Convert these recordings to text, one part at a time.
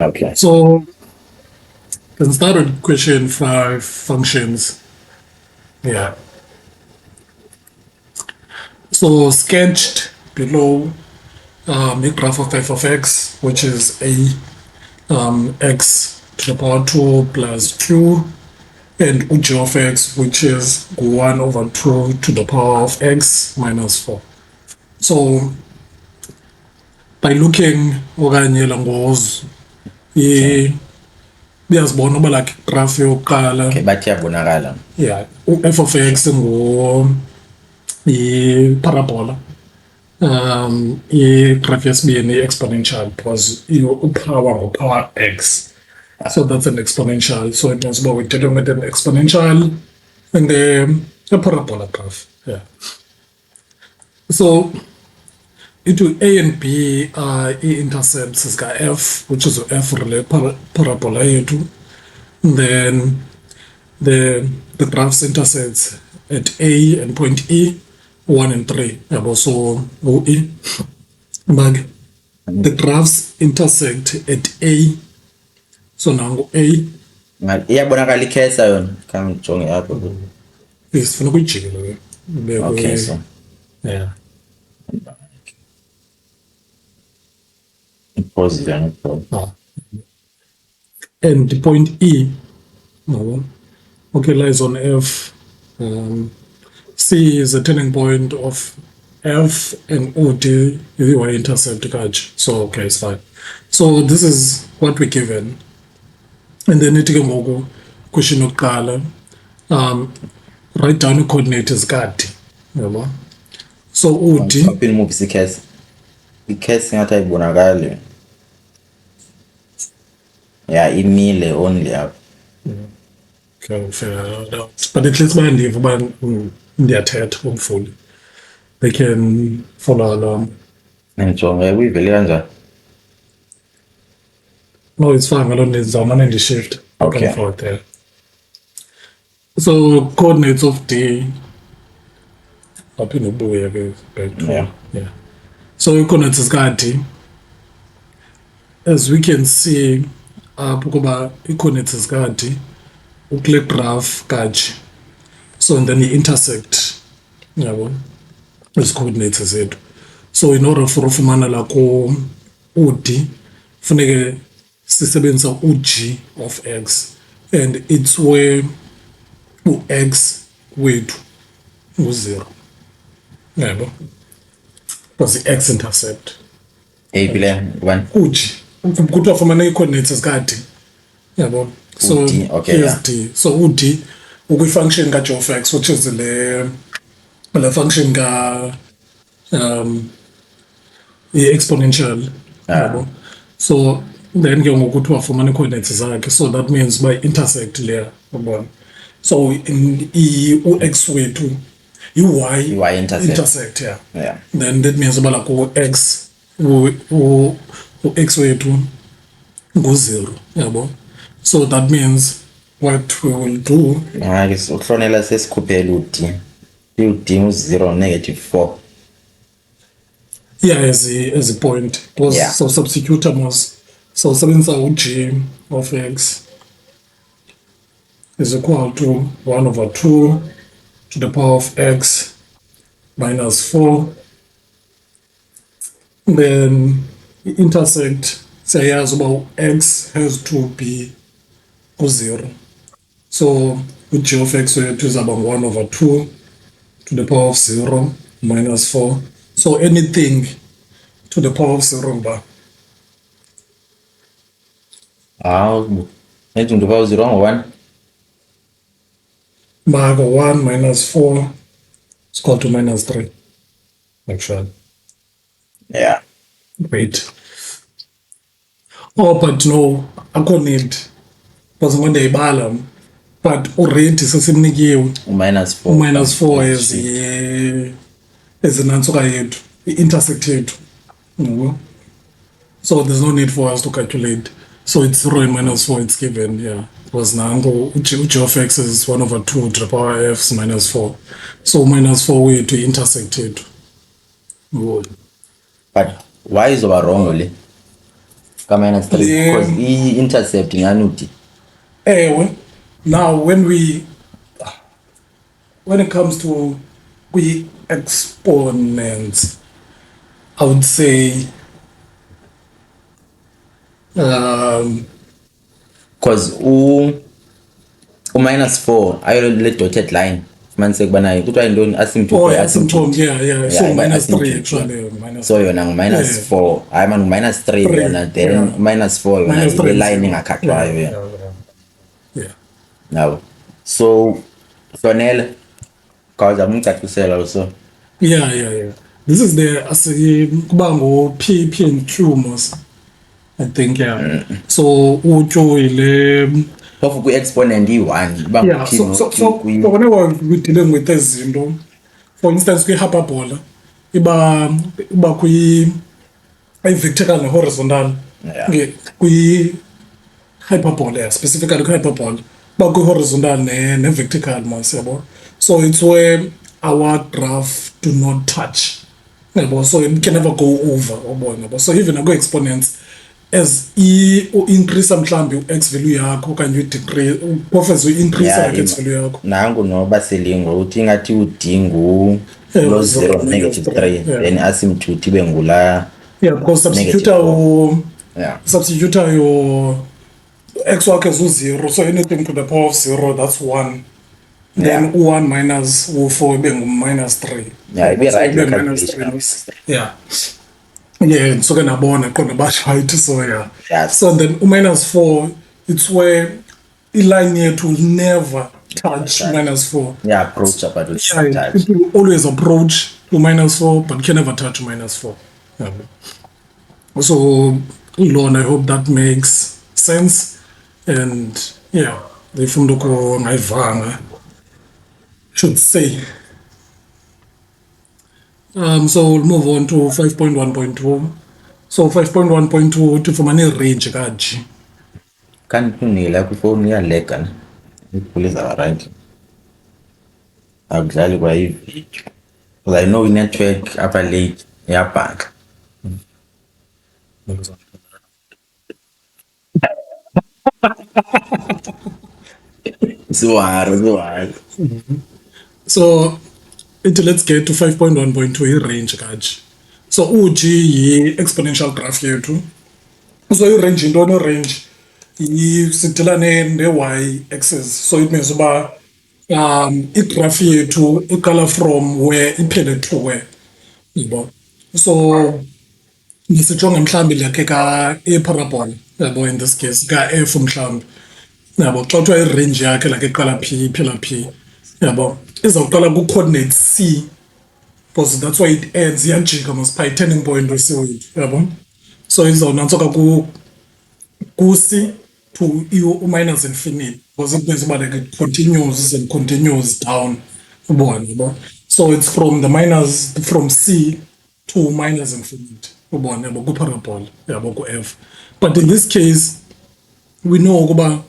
Okay. So let's start with question 5, functions. Yeah. So sketched below a graph of f of x, which is a x to the power 2 plus q, and g of x, which is 1 over 2 to the power of x minus 4. So by looking okanye langozo uyazibona uba like graph yokuqala Okay, bathi yabonakala. yeah f of x i-parabola i-graph yesibini i-exponential because upower ngupower x, so that's an exponential, so it means we're dealing with an exponential and a parabola graph. Yeah, so into A and B are intercepts zika f, which is f relay parabola yethu. Then the graphs intersects at A and point E, 1 and 3. Yabo, so OE. But the graphs intersect at A. So now A Iyabonakala ikhesa yona. Kangijonge apho. is funa kuyijikile. Okay, so. Yeah. Pause there. Ah. And the point E, no, okay, lies on F. C is the turning point of F and OD, the y-intercept catch. So, okay, it's fine. So this is what we're given. And then ithi ke ngoku question yokuqala, write down i-coordinates kade, yabo. So OD, Copy move ikhesa. Ikhesa ngathi ayibonakali. Yeah, imile only up. okay, fair, but at least bayandiva uba ndiyathetha umfundi. They can follow along. Ngijonge uyivele kanjani? No, it's fine. I don't need Zaman and the shift. Okay. Back and forth there. So coordinates of D. Up in the boy, back to Yeah. yeah. So coordinates is got D. As we can see, Pukoba coordinates is got D. Ukle graph kaj. So and then the intersect. Yeah, as coordinates is it. So in order for ufumana la ko UD, funeke sisebenzisa UG of x, and it's where u-x wethu ngu-0, yabo, because the-x intercept Eyiphi le? One. UG kuthiwa fumana ii-coordinates zika-D, yabo. So U-D, okay, here's yeah. D. So u-D ukwi-function ka-g of x, which is le function ka i-exponential, yabo. So then ke ngoku kuthiwa fumana ii-coordinates zakhe, so that means by intersect leya, yabona. So u-x wethu y Y-intercept. intersect, yeah. Yeah. Then that means uba like u-x u-x wethu ngu-0, yabo. So that means what we will do, Hayi uhlonela sesikhuphela u-D. U-D u-0 -4. yeah, as a point, because Yeah. so substitutamos, so sebenzisa u-g of x is equal to 1 over 2 to the power of x minus 4. Then intersect, siyayazi uba x has to be u-0. So u-g of x wethu izawuba ngu-1 over 2 to the power of 0 minus 4. So anything to the power of 0 mba Hawu. Ethi ngiba u-0 ngo-1. maka 1 minus 4 is equal to minus 3, actually. Yeah. Wait. Oh, but no, akho need. Because ngoku ndiyayibala, but already sesimnikiwe U-4. minus 4 as inantsuka yethu, i-intersect yethu. Yabo. So there's no need for us to calculate. So it's 0 and minus 4, it's given, yeah. Because nango u-g of x is 1 over 2 to the power f is minus 4. So minus 4 wethu i-intersect yethu. Yabo. But why izoba wrong le? ka-minus 3 Yeah. because i-intercept ngani uthi Ewe, now when it comes to exponents, I would say because u-minus 4 ayo le dotted line fumaniseke ubana kuthiwa yintoni asymptote or asymptote, yeah. So iba minus 3 asymptote, actually. Minus so yona ngu-minus Yeah. 4 hayi mani ngu-minus 3 Three, yona then yeah. minus 4 yona Minus ile three, line zero. engakhathwayo Yeah, yona yeah. nabo so Sonele khawuzama ungicacisela so Yeah. This is the kuba P and Q mos. I think, yeah. So utsho ile phofu kwi-exponent iyi-1 uba yeah, ngu-P so no-Q whenever we're dealing with izinto, for instance, kwi-hyperbola, iba vertical ne-horizontal. Yeah. Kwi-hyperbola, yeah, specifically kwi-hyperbola, iba kwi-horizontal ne-vertical mas, yabo. So it's where our graph do not touch, yabo. So it can never go over, yabo. So even kwi-exponents, as u-increase mhlawumbi u-x value yakho okanye u-decrease phofu u-increase Yeah, like x value yakho nangu noba selingo uthi ingathi ud ngulo Yeah, 0 negative 3 yeah. then asymptote ibe ngula yeah, because substitute Negative yeah. substitute your x wakho as u-0, so anything to the power of 0, that's 1. Then Yeah. u-1 minus u-4 ibe ngu-minus 3. Yeah, ibe So right ibe le minus calculation. 3. Yeah. Yeah, ndisuke ndabona qonda basho right, so yeah. Yes. So then u-minus 4, it's where i-line yethu will never touch minus 4. Yeah, approach up at Yeah, it will always approach to minus 4, but can never touch minus 4. Yeah. So, Lord, I hope that makes sense. And yeah, the Fundoko Ngaivanga should say. So we'll move on to 5.1.2. So 5.1.2 to form a range kaji. kanti unila kwifowuni iyalega ne ipuliza right akudlali kwa ivideo because I know i-network apha late iyabhanka siwari So let's get to 5.1.2 range kaji. So uji yi exponential graph yethu. So i-range yintoni i-range sidila ne-y axis, so it means uba igraph yethu iqala from where iphele to where, yabo. So nisijonge mhlawumbi lakhe ka-eparabola, yabo, in this case ka-f mhlawumbi, yabo. Xa kuthiwa irange yakhe like iqala p iphela p, yabo, izawuqala ku-coordinate c because that's why it ends, iyajika mos phaa i-turning point wesi wethu, yabo. So izawunantsoka ku-c to u-minus infinity because it means about like it continues and continues down, yabo. So it's from from c to minus infinity, yabo, ku-parabola, yabo, ku-f. But in this case, we know ukuba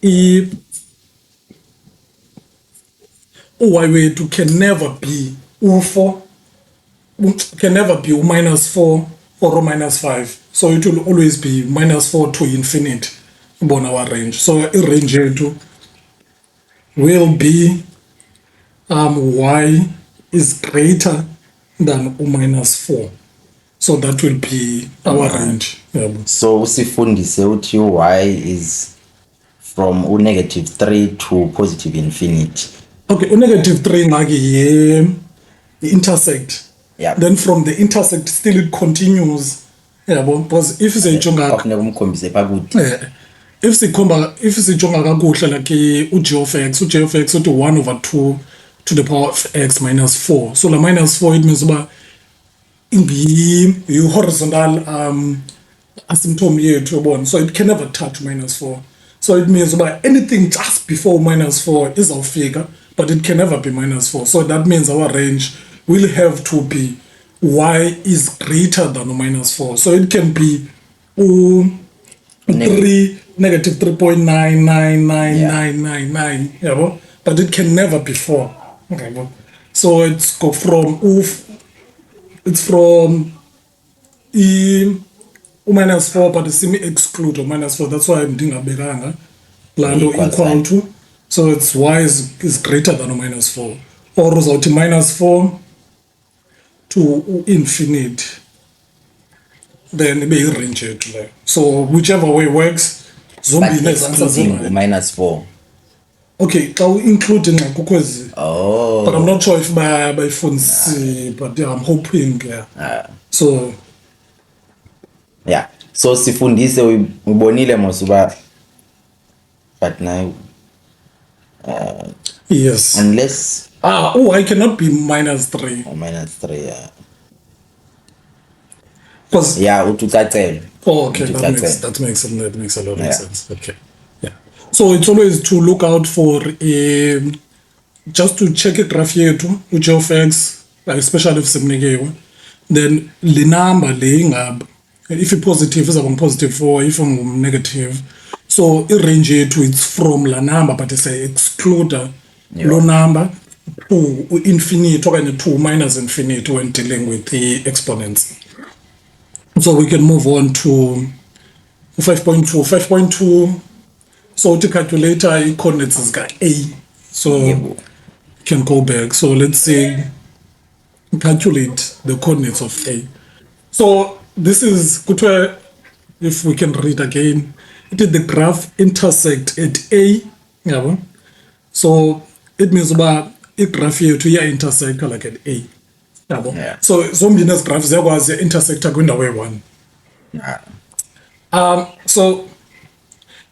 u-y wethu can never be u-4, can never be u--4 or u-5. So it will always be -4 to infinity, ubona our range. So i-range yethu will be y is greater than u-4. So that will be our range, yabo. so usifundise uthi y is from u-negative 3 to positive infinity Okay, u-3 ngaki yi-intersect. Yeah. Then from the intersect still it continues, yabo, because if siyijonga kwafuneka umkhombise pakude if sijonga kakuhle like u-g of x uthi 1 over 2 to the power of x minus 4. So la minus 4 it means uba yi-horizontal asymptom yethu, yabona. So it can never touch -4. So it means uba anything just before -4 izawufika, but it can never be -4. So that means our range will have to be y is greater than -4. So it can be negative 3.99999, yabo, but it can never be 4. Okay, yabo. So it's go from it's from u--4 but simi-exclude u-4, that's why ndingabekanga laa nto Equal equal sign. to, so it's y is greater than u-4, or uzawuthi -4 to u-infinity, then ibe yirange yethu leyo. So whichever way works, zombini But ezi answers excluding zirayithi. -4. Okay, xa u-include nxa kukho ezi, Oh. but I'm not sure if bayifundisile, but yeah, I'm hoping, yeah. So Yeah. So sifundise ubonile mos uba but now yes, unless I cannot be -3 -3, yeah. because Yeah, uthi ucacele. okay, Uthi that makes ucacele. that makes a lot of Yeah. sense. Okay, yeah. So it's always to look out for just to check a graph yethu which of x, especially if simnikewe, then le number le ingaba, if i-positive izawuba ngu-positive 4, if ngu-negative, so i-range yethu it's from la number but siya-excluda lo number to infinity okanye to minus infinity when dealing with the exponents. So we can move on to 5.2. 5.2, so to calculate coordinates zika-a, so Yebo. you can go back. So let's say calculate the coordinates of a. So this is kuthiwa, if we can read again, it is the graph intersect at a, yabo. So it means uba igraph yethu iya-intersect like at a, yabo. Yeah. So zombini ezi graph ziyakwazi intersecta kwindawo eyi-1. Yeah. So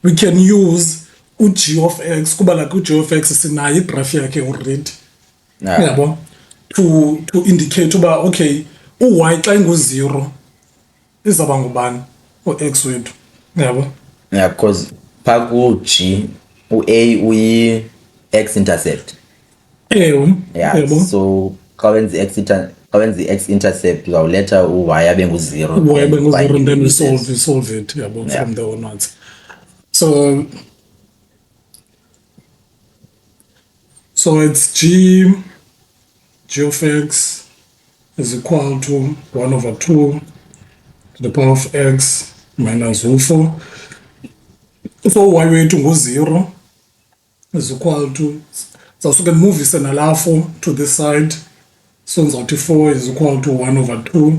we can use u-g of x kuba like u-g of x sinayo igraph yakhe already, Yeah. yabo, to indicate uba okay u-y xa ingu-0 izawuba ngubani u-x wethu, yabo. Yeah, because pha ku-G u-A uyi-x intercept. Ewe, Yeah. yabo. So xa wenza i-x intercept uzawuletha u-y abe ngu-0. Y then bengu-0 find and then the we difference. solve it, yabo, Yeah. from there onwards. So it's g of x is equal to 1/2 to the power of x minus u4. So y wethu ngu-0 is equal to, zawusuke ndimuvise nalaa 4 to this side, so ndizawuthi 4 is equal to 1/2 to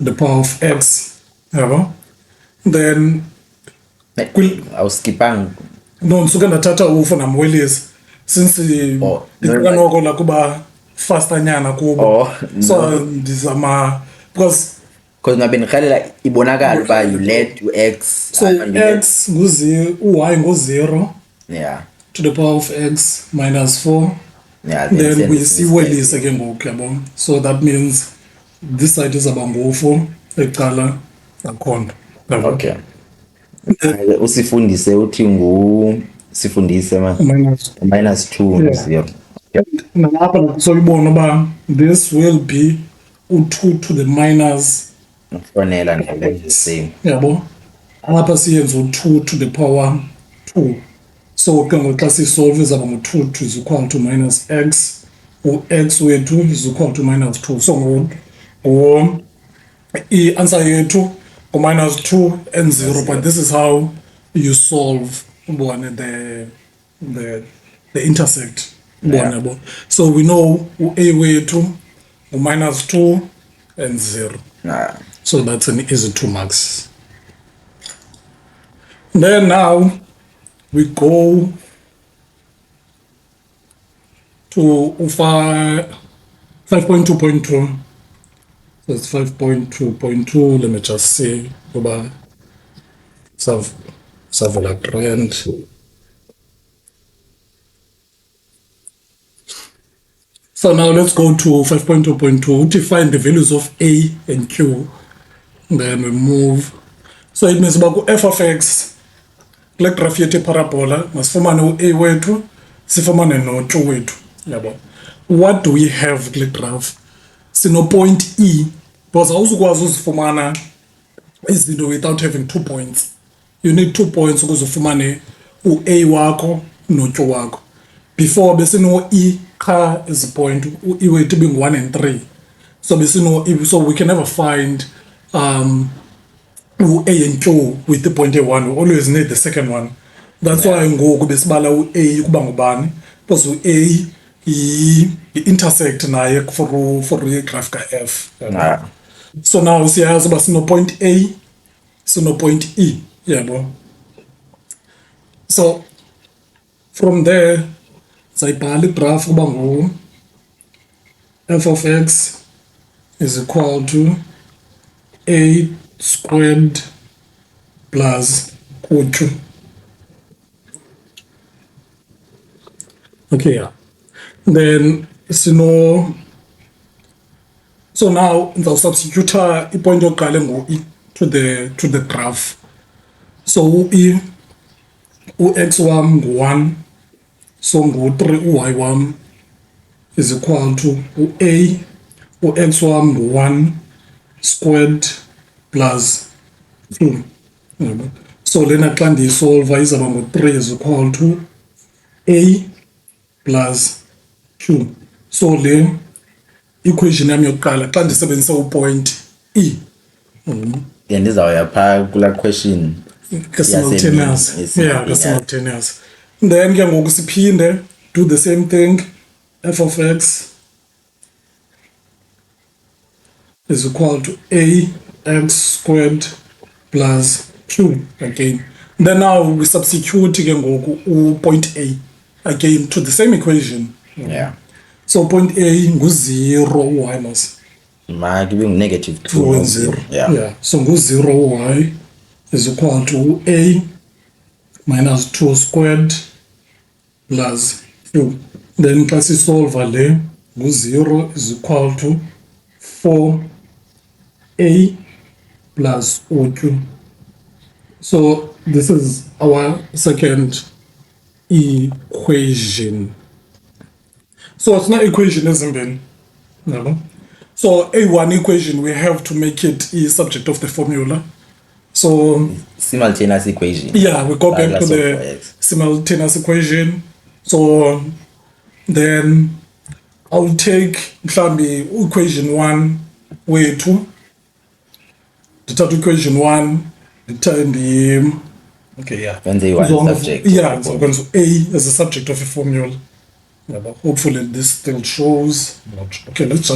the power of x, yabo. Then Awuskipanga. no, ndisuke ndathatha u4 ndamwelisa since Oh, ndicinga no, noko la kuba fastanyana kubo. Oh, So ndizama because because ngabe ndirhalela ibonakala uba you let u-x. so x u-y ngu-0 Yeah. to the power of x minus 4, Yeah. then send we it siwelise ke ngoku, yabo. So that means this side izawuba ngu-4 ecala akhona, yabo. Okay. Usifundise uthi sifundise ma Minus -2 Yeah. 0. nalapha soyibona uba this will be u-2 to the minus, Fonela nje the same. yabo, apha siyenza u-2 to the power 2, so ke ngoku xa siyisolve izawuba ngu-2 is equal to minus x, u-x wethu is equal to minus 2, so i-answer yethu minus 2 and 0, but this is how you solve ubone the intersect, ubone, yabo. So we know u-a wethu minus 2 and 0. Nah. So that's an easy 2 marks. Then now we go to 5.2.2. So it's 5.2.2. Let me just see. Savela trend. So now let's go to 5.2.2 to find the values of A and Q. Then we move. So it means about f of x, kule graph yethu parabola, masifumane u-a wethu, sifumane no-2 wethu, yabo. What do we have kule graph? Sino point E, because awuzukwazi uzifumana izinto without having 2 points. You need 2 points ukuze ufumane u-a wakho no-2 wakho. Before besino E qha is a point, u-e wethu being 1 and 3. So besino E, so we can never find u-A and Q with the point A1, we always need the second one. That's why ngoku besibala u-A kuba ngubani, because u-A yi-intersect naye for i-graph ka-F. Yeah. So now siyazi uba sino-point A, sino-point E, yabo. So from there, sayibhala igraph kuba ngu f of x is equal to a squared plus q. Okay, yeah. Then so now I'll substitute a point of ngu e to the graph. So e x wam ngu-1, so ngu-3 y wam is equal to a x wam ngu-1 squared plus 2. So lena xa ndiyisolva izawuba ngu-3 is equal to a plus q. So le equation yam yokuqala xa ndisebenzisa upoint e ndizawuya phaa kulaa question simultaneous. Yeah, simultaneous. Then ke ngoku siphinde do the same thing. F of x is equal to a x squared plus q again. Then now we substitute ke ngoku point A again to the same equation. Yeah. So point A ngu-0 y mas. Makibe ngu-negative 2 and 0. Yeah. So ngu-0 y is equal to a minus 2 squared plus q. Then xa sisolva le ngu-0 is equal to 4a plus OQ. So this is our second equation. So it's not equation ezimbini. No. So A1 equation, we have to make it a subject of the formula. So simultaneous equation. Yeah, we go back to the simultaneous equation. So then I'll take mhlambi equation 1 wethu. Ndithatha equation 1 ndithande okay, yeah. When they were subject. Yeah, so A as a subject of a formula. Yeah, but hopefully this still shows. Okay, let's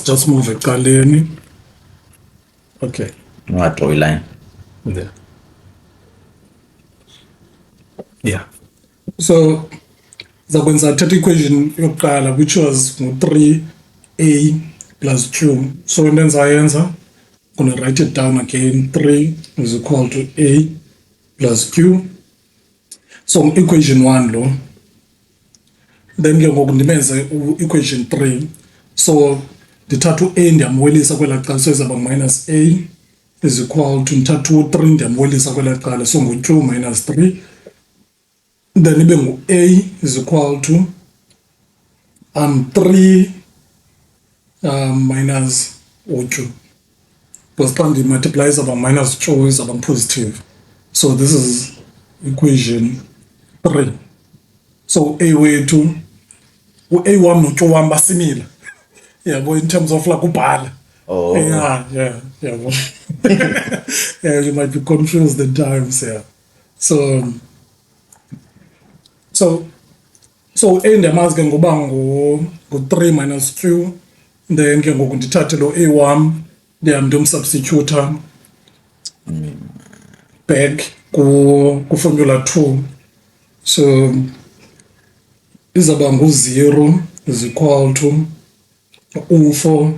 just move ecaleni. Okay. No, draw a line. There. Yeah. So zakwenza thatha equation yokuqala which was 3a plus q. So into endizayenza, I'm going to write it down again. 3 is equal to a plus q. So equation 1 lo. Then ke ngoku ndimenze equation 3. So ndithatha u-a ndiyamwelisa kwelaa cala, so izawuba minus a is equal to ndithatha u-3 ndiyamwelisa kwelaa cala, so ngu-q minus 3. Then ibe ngu-a is equal to 3 minus u-q. Because xa ndimultiply izawuba minus q izawuba positive. So this is equation 3. So a wethu u-a wam no-q wam basimile. Yeah, but in terms of like ubhala. Oh. Yeah. Yeah, you might be confused at times, yeah. So A ndiyamazi ke ngoba ngu-3 minus q. Then ke ngoku ndithathe lo a wam ndiyamsubstituta back ku-formula 2. So izawuba ngu-0 is equal to u4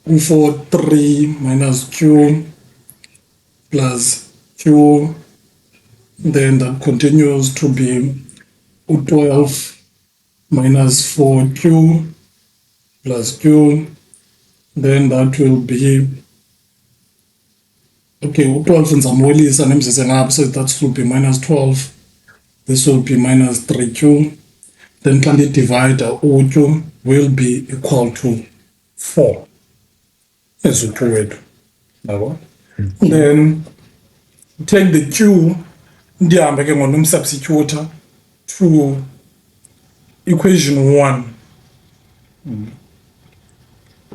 3 minus q plus q, then that continues to be u12 minus 4q plus q, then that will be okay, u12 ndizamwelisa ndimzise ngapha, so that will be minus 12, this will be minus 3q, then xa ndidivida uq will be equal to 4 as u2 wethu, yabo. Then take the q ndihambe ke ngonomsubstituta to equation 1.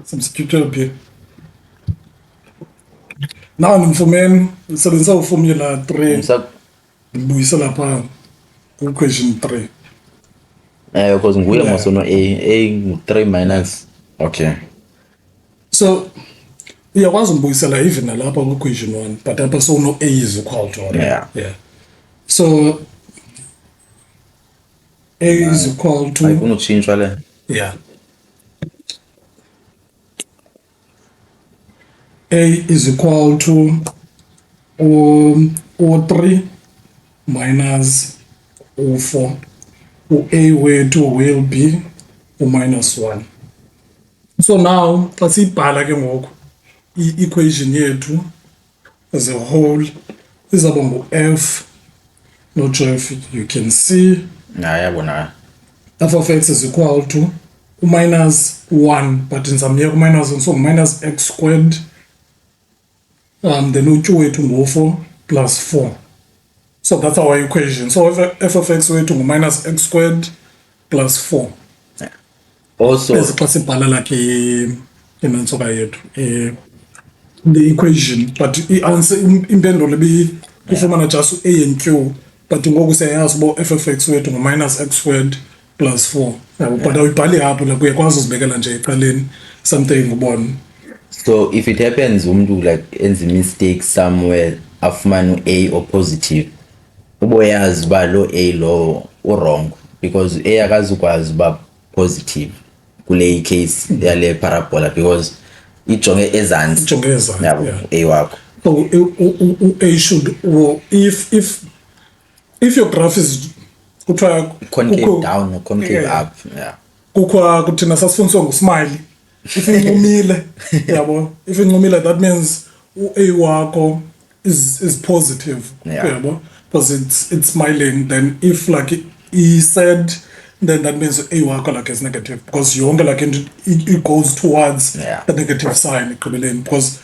Substitute up here. Now ngimfumene sebenzisa uformula 3 Ngisa ngibuyisela pha ku question 3. because nguye Yeah. mosono a ngu-3 minus okay. So uyakwazi umbuyisela even nalapha ku question 1 but apha so a is equal to Yeah. yeah. So a is equal to ayifuna utshintshwa le. yeah. A is equal to O3 minus O4. A wethu will be minus 1. So now xa siyibhala ke ngoku i-equation yethu as a whole izawuba ngu-f not sure if you can see Yabona. f of x is equal to minus 1 but ndizamyeka minus 1 so minus x squared then utyu wethu ngu-4 plus 4 so that's our equation so f of x wethu ngu-minus x squared plus 4 Also as xa sibhala like inantsoka yethu the equation but i-answer impendulo ifumana just a and q but ngoku siyayazi uba f of x wethu ngu-minus x squared plus 4 yabo but awuyibhali apho like uyakwazi uzibekela nje ecaleni something ubone. so if it happens umuntu like enza mistake somewhere afumane a or positive uboyazi uba lo a lo wrong because a akazukwazi uba positive kule case yale parabola because ijonge ezantsi Ijonge ezantsi, yabo yeah. a wakho. So a should well, if your graph is kuthiwa Concave down or concave yeah. up. Yeah. Kukho kuthina sasifundiswa ngusmile if incumile yabo if incumile that means a wakho is positive Yeah. yabo because it's smiling then if like he said then that means a wakho like is negative because yonke like it goes towards Yeah. the negative sign ekugqibeleni because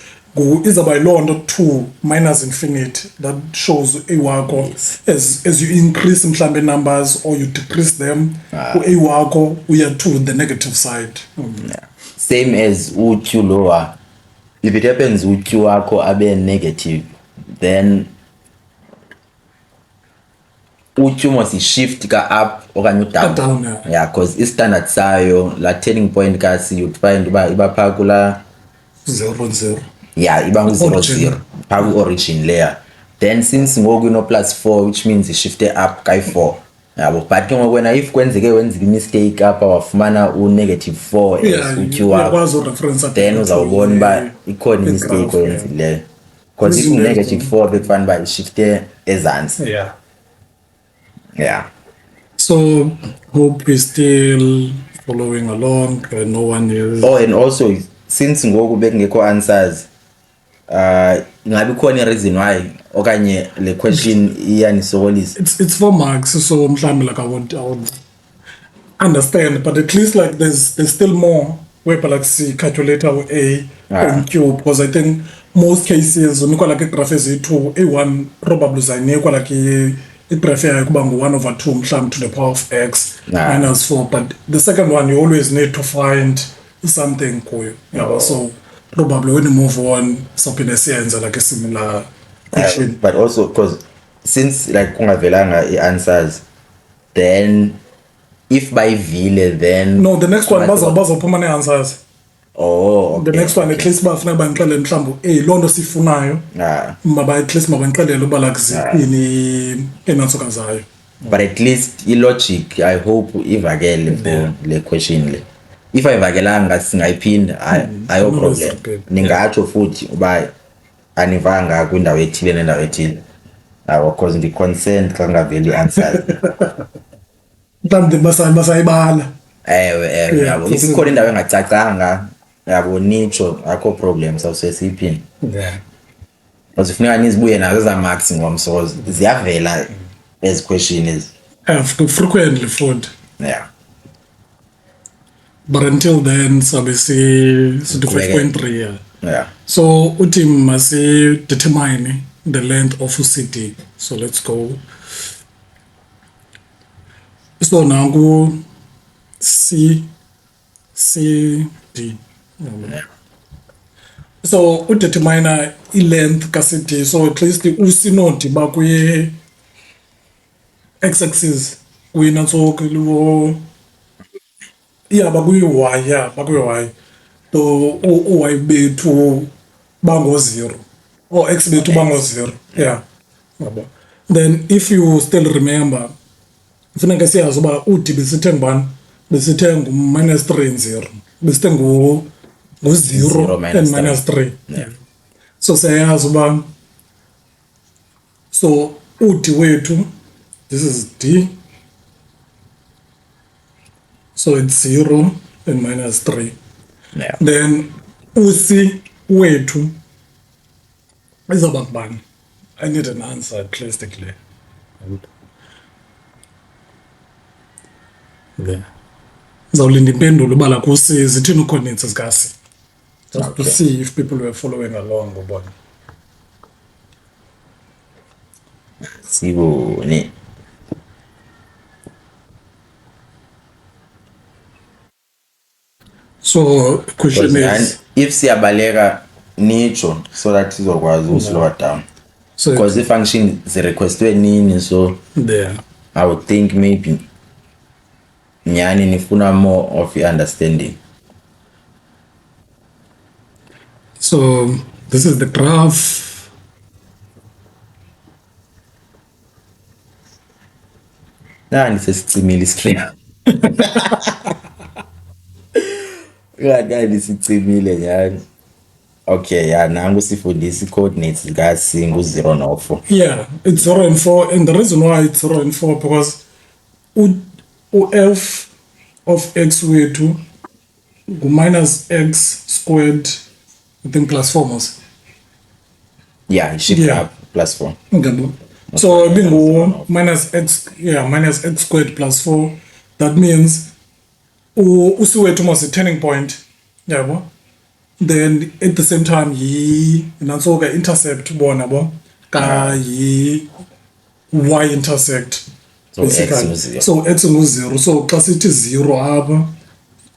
izawuba yiloo nto 2 minus infinity that shows a wakho as you increase mhlambe numbers or you decrease them a wakho uya to the negative side. Yeah. Same as uq lower. If it happens uq wakho abe negative, then uq must shift ka up okanye down. Down, yeah. Yeah, because i-standard sayo la turning point kasi you'd find uba iba phaa kula 0.0 yeah iba ngu-0 Origin. 0 phaa kwi-origin layer then since ngoku ino plus 4 which means ishifte up kayi-4 yabo but ke ngoku wena if kwenzeke wenzeka imistake apha wafumana u-negative 4 as yeah uq wakho uyakwazi ureference then uzawubona uba ikhona imistake oyenzileyo because if u-negative 4 bekufanele uba ishifte ezantsi. yeah Yeah. so hope we still following along no one is Oh and also since ngoku bekungekho answers ingabe khona i-reason why okanye le question iyanisokolisa. it's 4 marks so mhlambe like I would understand but at least like there's still more whereby like see calculator a and q because I think most cases unikwa like igraph ezi-2 a1 probably uzayinikwa like igraph yayo kuba ngu-1/2 mhlambe to the power of x minus 4 but the second one you always need to find something kuyo yabo so probably when you move on sophinde siyenza like a similar question. But also because since like kungavelanga i-answers then if bayivile then No, the next one bazophuma nee-answers. oh okay. The next one at least bafuneka bandixelele mhlawumbi loo nto sifunayo at least mabandixelele uba like ziphini iinantsuka zayo. But at least i-logic I hope ivakele for le question le if ayivakelanga singayiphinda ayo problem ningatsho futhi uba anivanga kwindawo ethile nendawo ethile because ndi-concerned xa kungaveli i-answers. Mhlawumbi basayibala. ewe yabo if ikhona indawo engacacanga yabo nitsho akho problem sawuse siyiphinde Yeah. because funeka nizibuye nazo eza marks ngomso ziyavela ezi question ezi. Frequently futhi. Yeah. But until then sabe si 5.3 yeah. Yeah. So uthi masi determine the length of CD. So let's go. So nangu C D. So udetermine i-length ka-CD, so at least usinodi bakwi x-axis kuyinantsoku liwo iya bakwi-y, ya bakwi-y to u-y bethu bango-0 or x bethu bango-0, yeah, yabo. Then if you still remember funeka siyazi uba uthi besithe ngubani, besithe ngu-minus 3 and 0, besithe ngu-0 0 and minus minus 3. Yeah. So siyayazi uba so uthi wethu, this is d, so it's 0 and minus 3. Yeah. Then usi wethu izawuba ngubani? I need an answer at least clear. There. Ndizawulinda impendulo uba lakusi zithini ii-coordinates zikasi, just to Okay. see if people were following along ubona. Sibone. So question And is, if siyabaleka nitsho so that sizokwazi ukuslowa down. so Because the function zirequestwe nini, so there. I would think maybe nyani nifuna more of your understanding. So this is the graph. Nisesicimile istrip. Nisicimile nyani. Okay, yeah, nangu sifundisa i-coordinates zikasi ngu-0 no-4. Yeah, it's 0 and 4, and the reason why it's 0 and 4 because f of x wethu minus x squared, I think plus 4 mos. Yeah, shift Yeah. up plus 4. Ngiyabona. So bingu minus x, yeah, minus x squared plus 4. That means usiwethu must a turning point, yabo. Then at the same time yi nansoka intercept bona bo ka yi y intersect. So x basically. ngu-0. So x ngu-0, so xa sithi 0 apha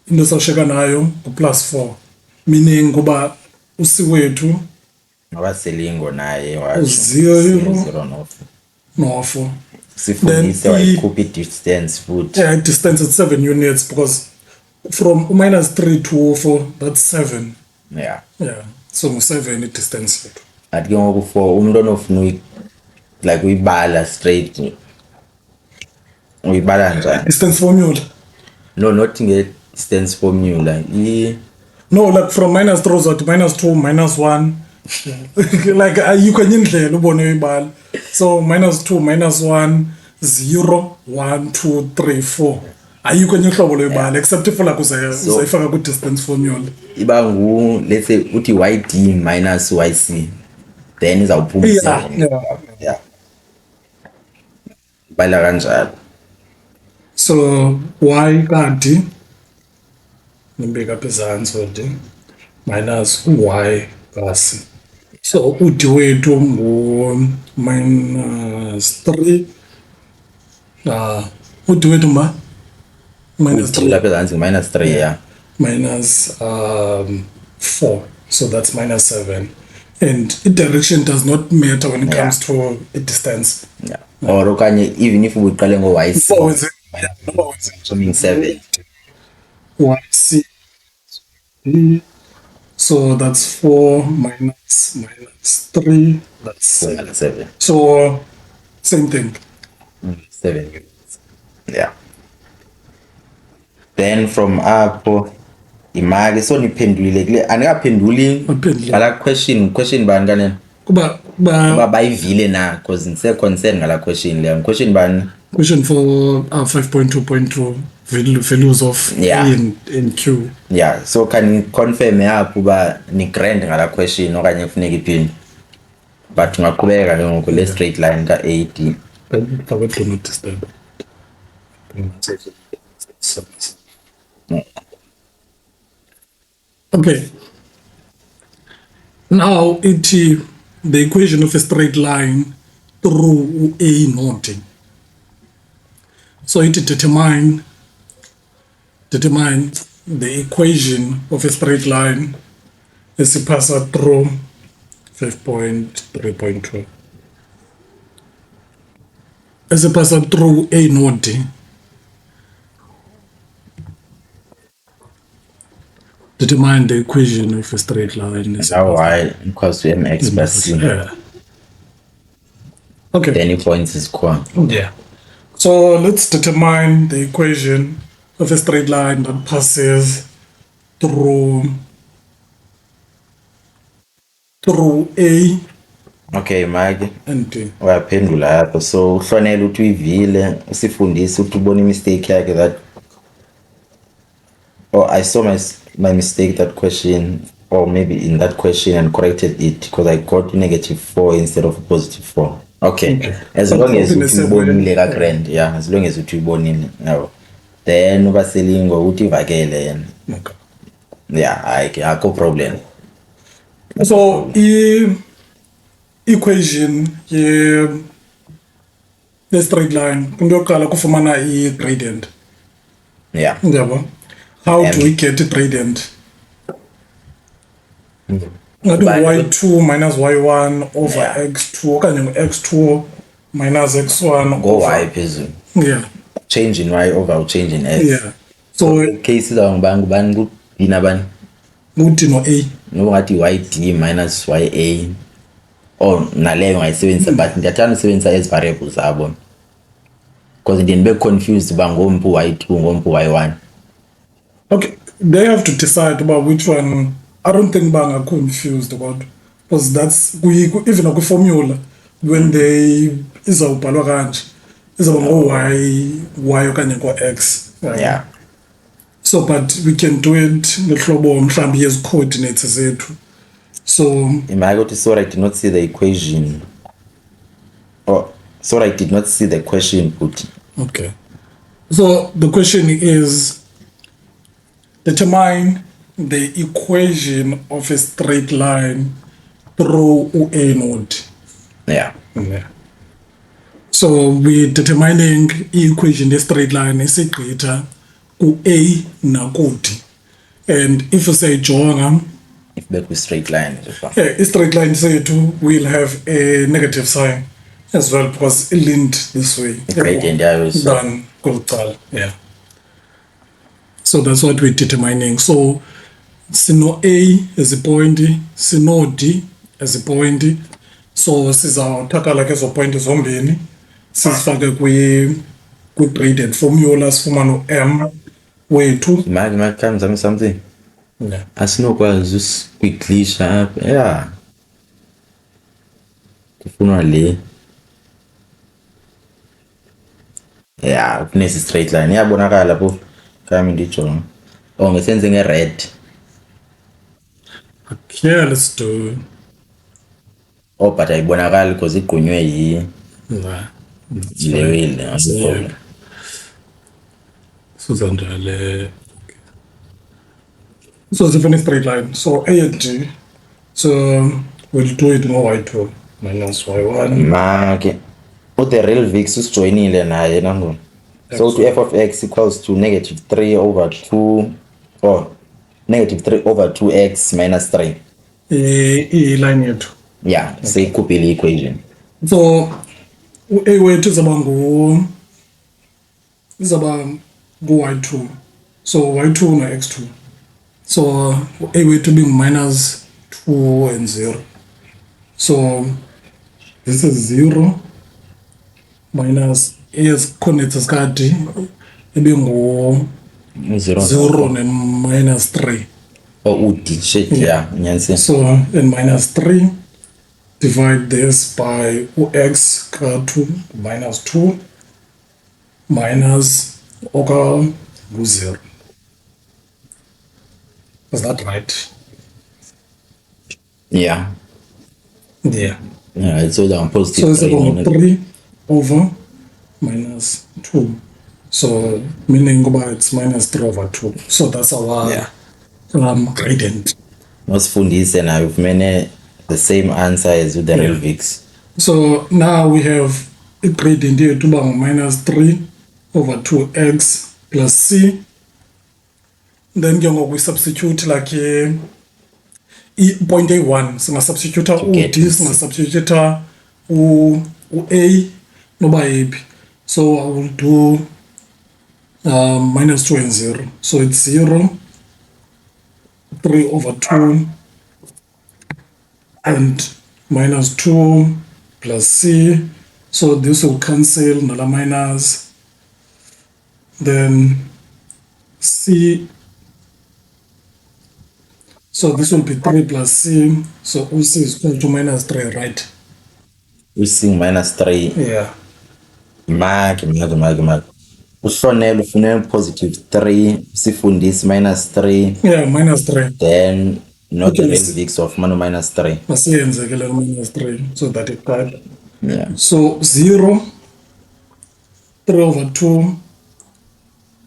into esawusheka nayo ngu-plus 4, meaning kuba usiwethu Abaselingo naye U-0 no-4. no-4. Sifundise Then wayikhupha i-distance futhi. Yeah, distance at 7 units because from minus 3 to 4, that's 7. Yeah. Yeah, so ngu-7 i-distance yethu. Athi ke ngoku for umuntu onofuna like uyibala straight uyibala njani? Distance formula. No, not nge-distance formula. No, like from minus 3 to minus 2, minus 1. Like ayikho enye indlela ubone uyibala. So minus 2, minus 1, 0, 1, 2, 3, 4. Ayikho enye uhlobo loyibala except if like uzayifaka ku-distance formula. Iba ngu, let's say uthi yd minus yc, then izawuphuma Yeah, 7. yeah. Yeah. Ibala kanjalo. So y kanti nimbeka apha ezantsi wethu minus y kasi. So uthi wethu ngu minus 3. Uthi wethu mba minus 3 Lapha ezantsi minus 3, yeah. minus 4. So that's minus 7. And direction does not matter when it comes to a distance. Yeah. Or okanye even if ubuqale ngo-yc, So is it? Yeah, no, is it? meaning 7. YC. So that's 4 minus 3. That's 7. 7. So same thing. 7 units. Yeah. Then from apho imali, so niphendulile kule, anikaphenduli Waphendula. ngala question bani kanene? Kuba Uba bayivile na, because ngise concern ngala question leyo. Question bani? question for 5.2.2 values of Yeah. A and Q. Yeah, so can you confirm apho uba ni grand ngala question okanye kufuneka iphini? But ungaqhubeka ke ngoku le straight line ka-AD. I would do not disturb. Okay. Now the equation of a straight line through A noting. So it determine the equation of a straight line esiphasa through 5.3.2 esiphasa through A no D. Determine the equation of a straight line. Now y equals to mx plus c. Yeah. Okay. Then points is equal. Yeah. So let's determine the equation of a straight line that passes through A Okay, Mike. and D. Wayaphendula lapho. So uhlonela ukuthi uyivile usifundise ukuthi ubone mistake yakhe that I saw my mistake that question, or maybe in that question, and corrected it because I got -4 instead of +4. Okay. As long as uyibonile ka grand, yeah, as long as uyibonile. No. Then ubaselingo uthi ivakele yena. Okay. Yeah, akho problem. So equation ye straight line into yokuqala kufumana i-gradient. Yeah. Yabo. How do we get i-gradient? Ngathi y2 minus y1 over x2 okanye x2 minus x1 Go y phezulu. Yeah. Change in y over change in x. Yeah. So Case ngubani kubina bani? nguthi no A. Ngathi yd minus ya naleyo ngayisebenzisa but ndiyathanda usebenzisa as variables zabo because ndibe confused ba ngompu y2 ngompu y1. Okay, they have to decide about which one. I don't think banga confused about, because that's even a formula when they izawubhalwa kanje izawuba ngo y okanye ngo x. Yeah. So but we can do it ngehlobo mhlambi yezi coordinates zethu. So sorry, I did not see the equation. Sorry, I did not see the question put. Okay. So the question is, determine the equation of a straight line through A node. Yeah. Yeah. So we're determining equation the straight line esigqitha ku A na ku D. And if you say jonga, If back with straight line. a straight line sethu will have a negative sign as well because it linked this way. Gradient yayo so. Than kuqala. Yeah. So that's what we're determining. So sino A as a point, sino D as a point. So sizawuthatha like ezo point zombini sizifake kwi gradient formula sifumana m wethu. Mike comes something. Yeah. Asinokwazi usikwiglisha apha. Yeah. Kufunwa le. Yeah, kunesi straight line. Iyabonakala lapho. Kami ndijonga. Ngesenze nge-red. Okay, let's do. But ayibonakali because igqunywe le wheel. Yeah. Suzandale. So it's a funny straight line. So A and D. So we'll do it no y2 minus y1. Make. The real vix usijoyinile naye nangona. So to f of x equals to -3 over 2 or -3 over 2x minus 3. Line yethu. Yeah, seyikhuphile equation. So A wethu izaba ngu y2. So y2 na x2. So A wethu being minus 2 and 0. So this is 0 minus as coordinates kati ebingu 0 and minus 3. D shit, yeah, nyansi. So and minus 3 divide this by x ka2 minus 2 minus oka 0. Is that right? Yeah. Yeah. Yeah, so down positive. So it's about 3 over minus 2. So meaning it's minus 3 over 2. So that's our gradient. Nosifundise na ufumene the same answer as with the real vix. So now we have a gradient here to minus 3 over 2x plus c. Then we substitute like i-point A1 singasubstituta get u-D singasubstituta u-A noba yiphi. So I will do minus 2 and 0. So it's 0, 3 over 2 and minus 2 plus C. So this will cancel, nala minus. Then C. So this will be 3 plus C. So OC is equal to minus 3, right? using minus 3. Yeah. Mark. Uhlonela ufune positive 3, sifundisi minus 3, Yeah, minus 3. then not the Okay, real vix of mano minus 3. Masiyenze ke le minus 3 so that it cut. Yeah. So 0, 3 over 2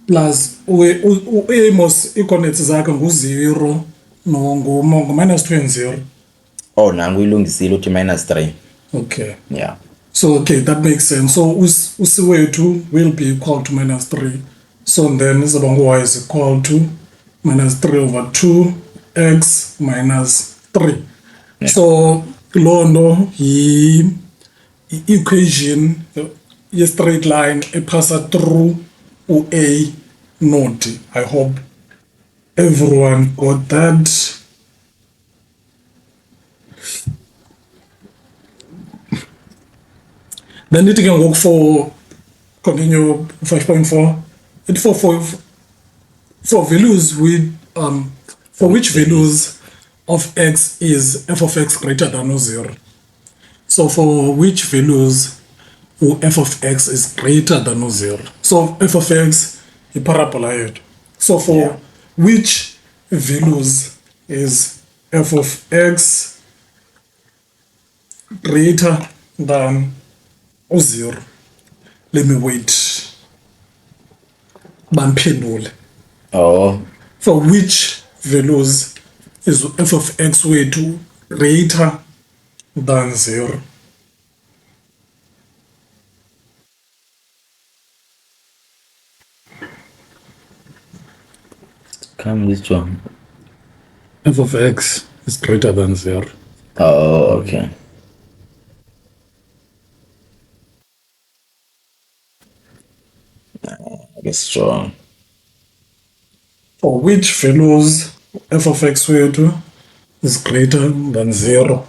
plus u-amos ii-coordinates zakhe ngu-0 minus 2 and 0. Oh, nangu ilungisile uthi minus 3. Okay. Yeah. So, okay, that makes sense. So, usi wethu will be equal to minus 3. So, then y is equal to minus 3 over 2x minus 3. Yeah. So, londo equation a straight line epassa through A node. I hope everyone got that. Then it can work for continue 5.4. It for values with for which values of x is f of x greater than or 0. So for which values f of x is greater than or 0. So f of x is parabola yethu. So for which values is f of x greater than or 0. Let me wait. Bamphendule. Oh, For which values is f of x wethu greater than 0? come this one. F of x is greater than 0. Oh, okay. I guess strong. For which values f of x wethu is greater than 0?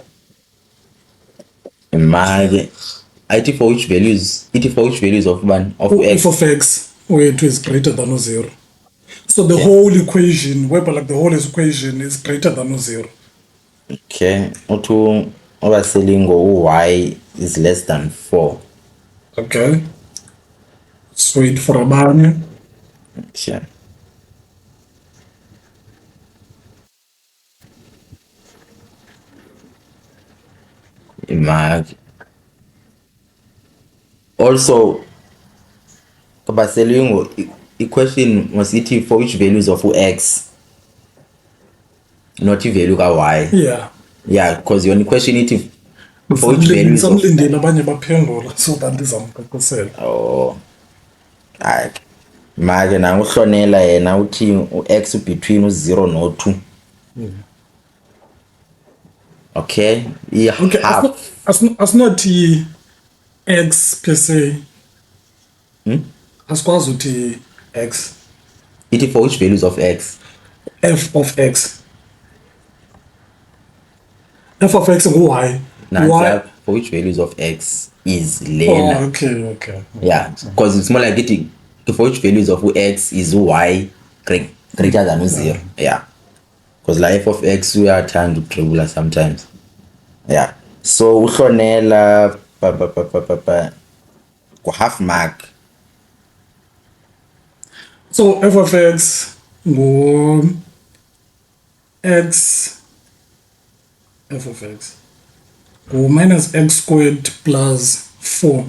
Imali. It for which values? It for which values of one of F x? of x wethu is greater than or 0. So the whole equation, whereby like the whole equation is greater than or 0. Okay. Utu obaselingo y is less than 4. Okay. Let's wait for abanye. Sure. Imali. Also, obaselingo equation must it for which values of x? Not value ka y. Yeah. Yeah, because your question it for which values of Samlindile abanye baphendula so that ndizamcacisela. oh hayi manje nangu uhlonela yena uthi u-x between u-0 no-2. Okay, Okay, half. asinothi x per se. Asikwazi uthi x. It for which values of x? F of x. F of x ngu-y. Now, for which values of x is lena? Oh, okay. Yeah, because it's more like it for which values of x is y greater than 0. Yeah, because like f of x we are trying to trivial sometimes. Yeah, so uhlonela half mark. So f of x ngu x f of x ngu minus x squared plus 4.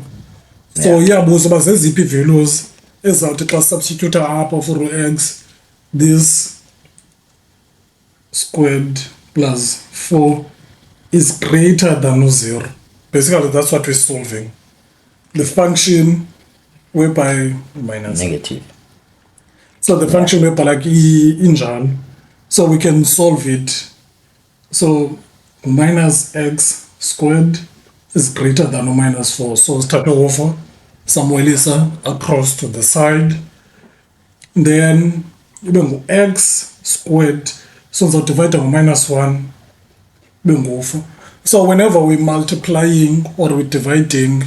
So iyabuza uba zeziphi values ezawuthi xa substitute apha for x this squared plus 4 is greater than 0. Basically that's what we're solving. The function whereby minus Negative. so the function whereby like injalo. So we can solve it So minus x squared is greater than or minus 4. So start over somewhere Lisa across to the side. Then even x squared. So the divided by minus 1 bengu. So whenever we multiplying or we dividing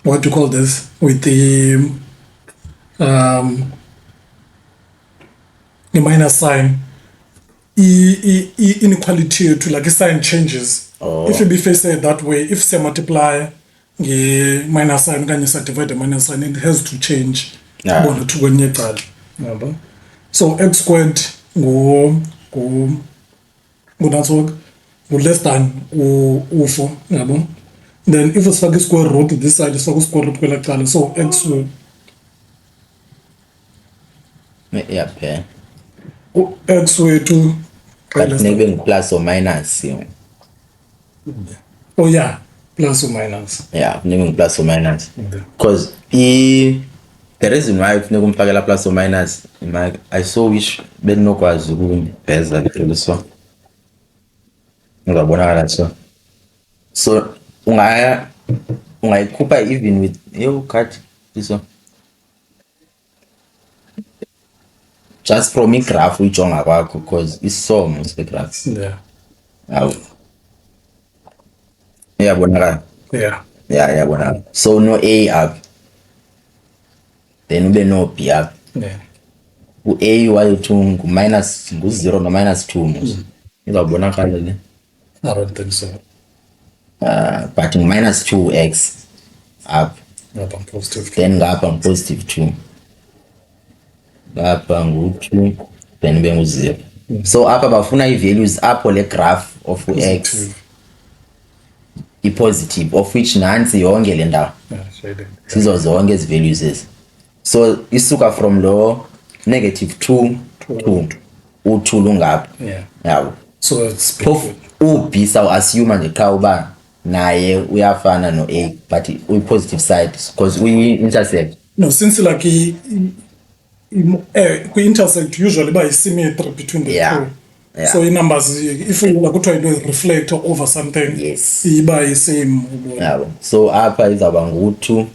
what do you call this with the minus sign, inequality to like a sign changes. If you be faced that way, if say multiply minus sign can you divide the minus sign, it has to change. Yeah. So x squared go that's work go less than u4 yabo. Then if it's like square root this side is square root kwela cala, so x will Yeah, yeah. x way to But maybe plus or minus. oh yeah, plus or minus. Yeah, maybe plus or minus. Okay. Because the reason why if nekumfakela plus or minus, I saw which benokwazi ukuveza little so. Ngabonakala so ungayikhupha even with card so just from igraph uyijonga kwakho because isomo segraphs. Yeah. Awu. Iyabonakala. Yeah. Yeah, yabonakala. So no A up. Then ube no B up. Yeah. U-A wayothi minus ngu-0 no minus 2 izawubonakala le. I don't think so. But minus 2x up. Ngapha positive. Then ngapha positive 2. Ngapha ngu-2 then ube ngu-0. So apha bafuna i-values apho le graph of x i-positive of which nansi yonke le ndawo. Yeah, shaded. Sizo zonke ezi values ezi. So isuka from lo negative 2 to u2 lungapha. Yeah. Yabo. So it's Phofu u-B saw assume nje qha uba naye uyafana no-A but uyi-positive side because uyi-intersect. no, since like intersect usually by symmetry between the Yeah. two. Yeah. So in numbers, if you like try to reflect over something, Yes. by same Yabo. So apha izawuba ngu-2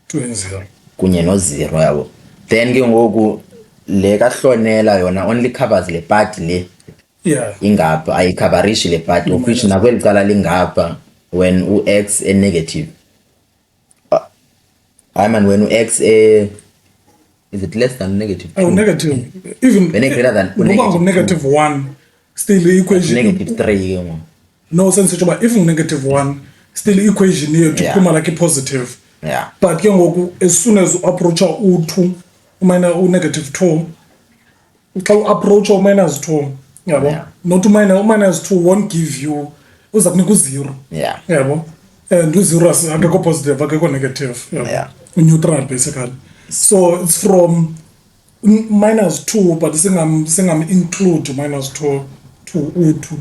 2 and 0. kunye no-0 yabo. Then ke ngoku le kahlonela yona only covers le part le Yeah. ingapha ayikhavarishi le part of which nakweli cala lingapha when u-x negative. I mean when u-x is it less than negative 2? Oh, negative. Even When greater than negative 1, still the equation. negative 3 ke ngoku. No sense to but even negative 1, still the equation here to Yeah. come like a positive. Yeah. But ke ngoku as soon as you approach u2 negative 2, xa approach minus 2 yabo, Yeah. not minus 2 won't give you uza kunika u0 Yeah. yabo, and u0 akekho positive akekho negative yabo. Yeah. Neutral basically. So it's from minus 2 but singam include minus 2 to u2.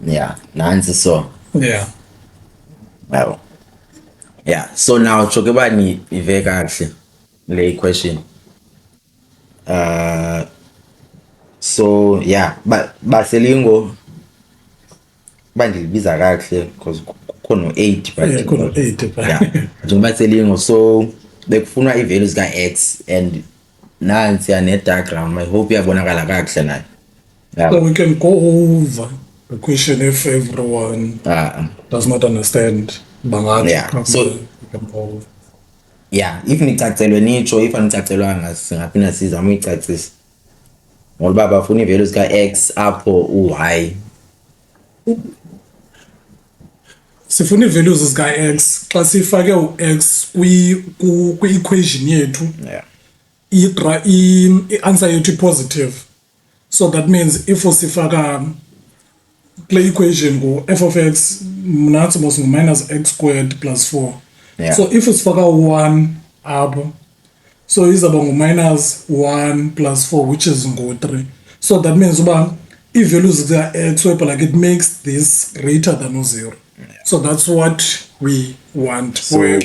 Yeah. Nansi so. Yeah. Yabo. Yeah. So now choke ba ni ive kahle le question. So yeah, baselingo bandilibiza kahle because kukhona 8 but Yeah, kukhona 8 yeah. Njengoba selingo so bekufunwa i-values ka-x and nansi ne diagram I hope iyabonakala kahle nayo. So we can go over the question if everyone does not understand. Yeah. So we can go over. yeah, if nicacelwe nitsho if anicacelwanga singaphinda sizame uyicacisa ngoba bafuna i-values ka-x apho u-y. Sifuna i-values zika-x xa sifake u-x kwi-equation yethu Yeah. i-answer yethu i-positive, so that means if usifaka kule equation ngu-f of x mnathi mos ngu-minus x squared plus 4. Yeah. So if usifaka u-1 apho, so izawuba ngu-minus 1 plus 4 which is ngu-3. So that means uba ii-values zika-x whereby like it makes this greater than u-0. So that's what we want. So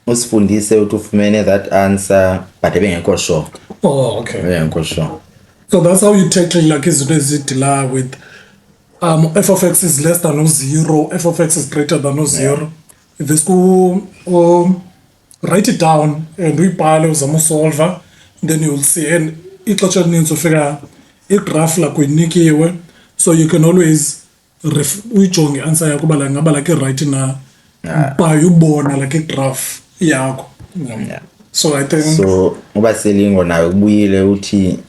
usifundise uthi ufumene that answer but ebengekho sure. Oh, okay. Ebengekho sure. So that's how you tackle like izinto ezidila with f of x is less than or zero, f of x is greater than or zero. If this go write it down and uyibhale uzama usolver, then you'll see. And ixesha elininzi ufika igraph lakho inikiwe, so you can always uyijonge i-answer yakho uba like ngaba like right na by ubona like igraph yakho. Yeah. So I think So uba selingo nayo ubuyile uthi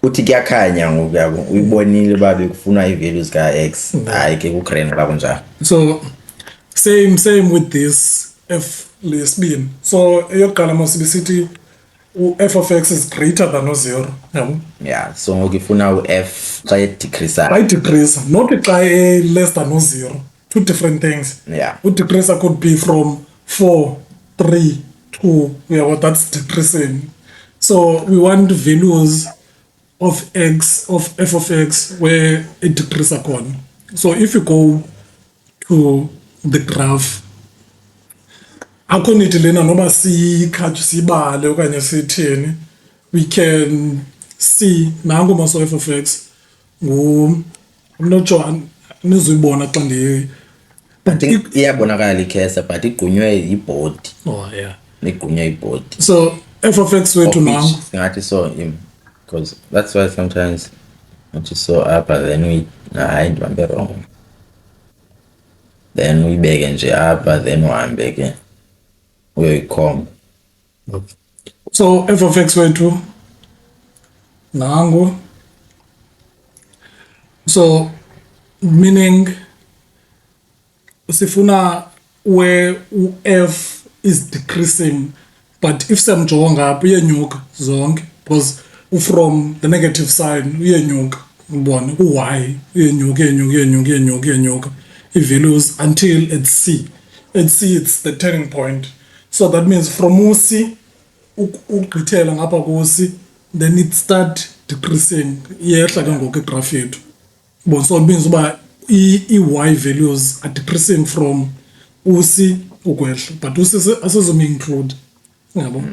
kuyakhanya ngoku yabo uyibonile babe kufuna i-values ka-x hayi ke kukrena la kunjalo. so same with this f lesibini. So eyokuqala masibe sithi f of x is greater than or zero, yabo. Yeah, so ngoku ifuna u-f xa edecreasayo. By decrease, not xa less than or zero. Two different things. Yeah. Decreaser could be from 4, 3, 2. Yeah, well, that's decreasing. So we want values of x, of f of x, where it decreases upon. So if you go to the graph, akho need lena noba sikhathu sibale okanye sithini, we can see nango maso f of x I'm not sure nizuyibona xa ndi But iyabonakala ikhesa but igqunywe yibhodi. oh yeah, Igqunywe yibhodi. so f of x wethu nango Singathi so him because that's why sometimes what you saw upper then we hayi ndibambe wrong. Then uyibeke nje apha then uhambe ke uyoyikhomba. so f of x wethu nango, so meaning sifuna where f is decreasing, but if samjonga apha uyenyuka zonke because from the negative side uyenyuka ubona u-y uyenyuka i-values until at c. At c it's the turning point, so that means from u-c ugqithela ngapha ku-c then it start decreasing iyehla ke ngoku igraph yethu bon. So it means uba i-y values are decreasing from u-c ukwehla, but u-c asizom-include yabo.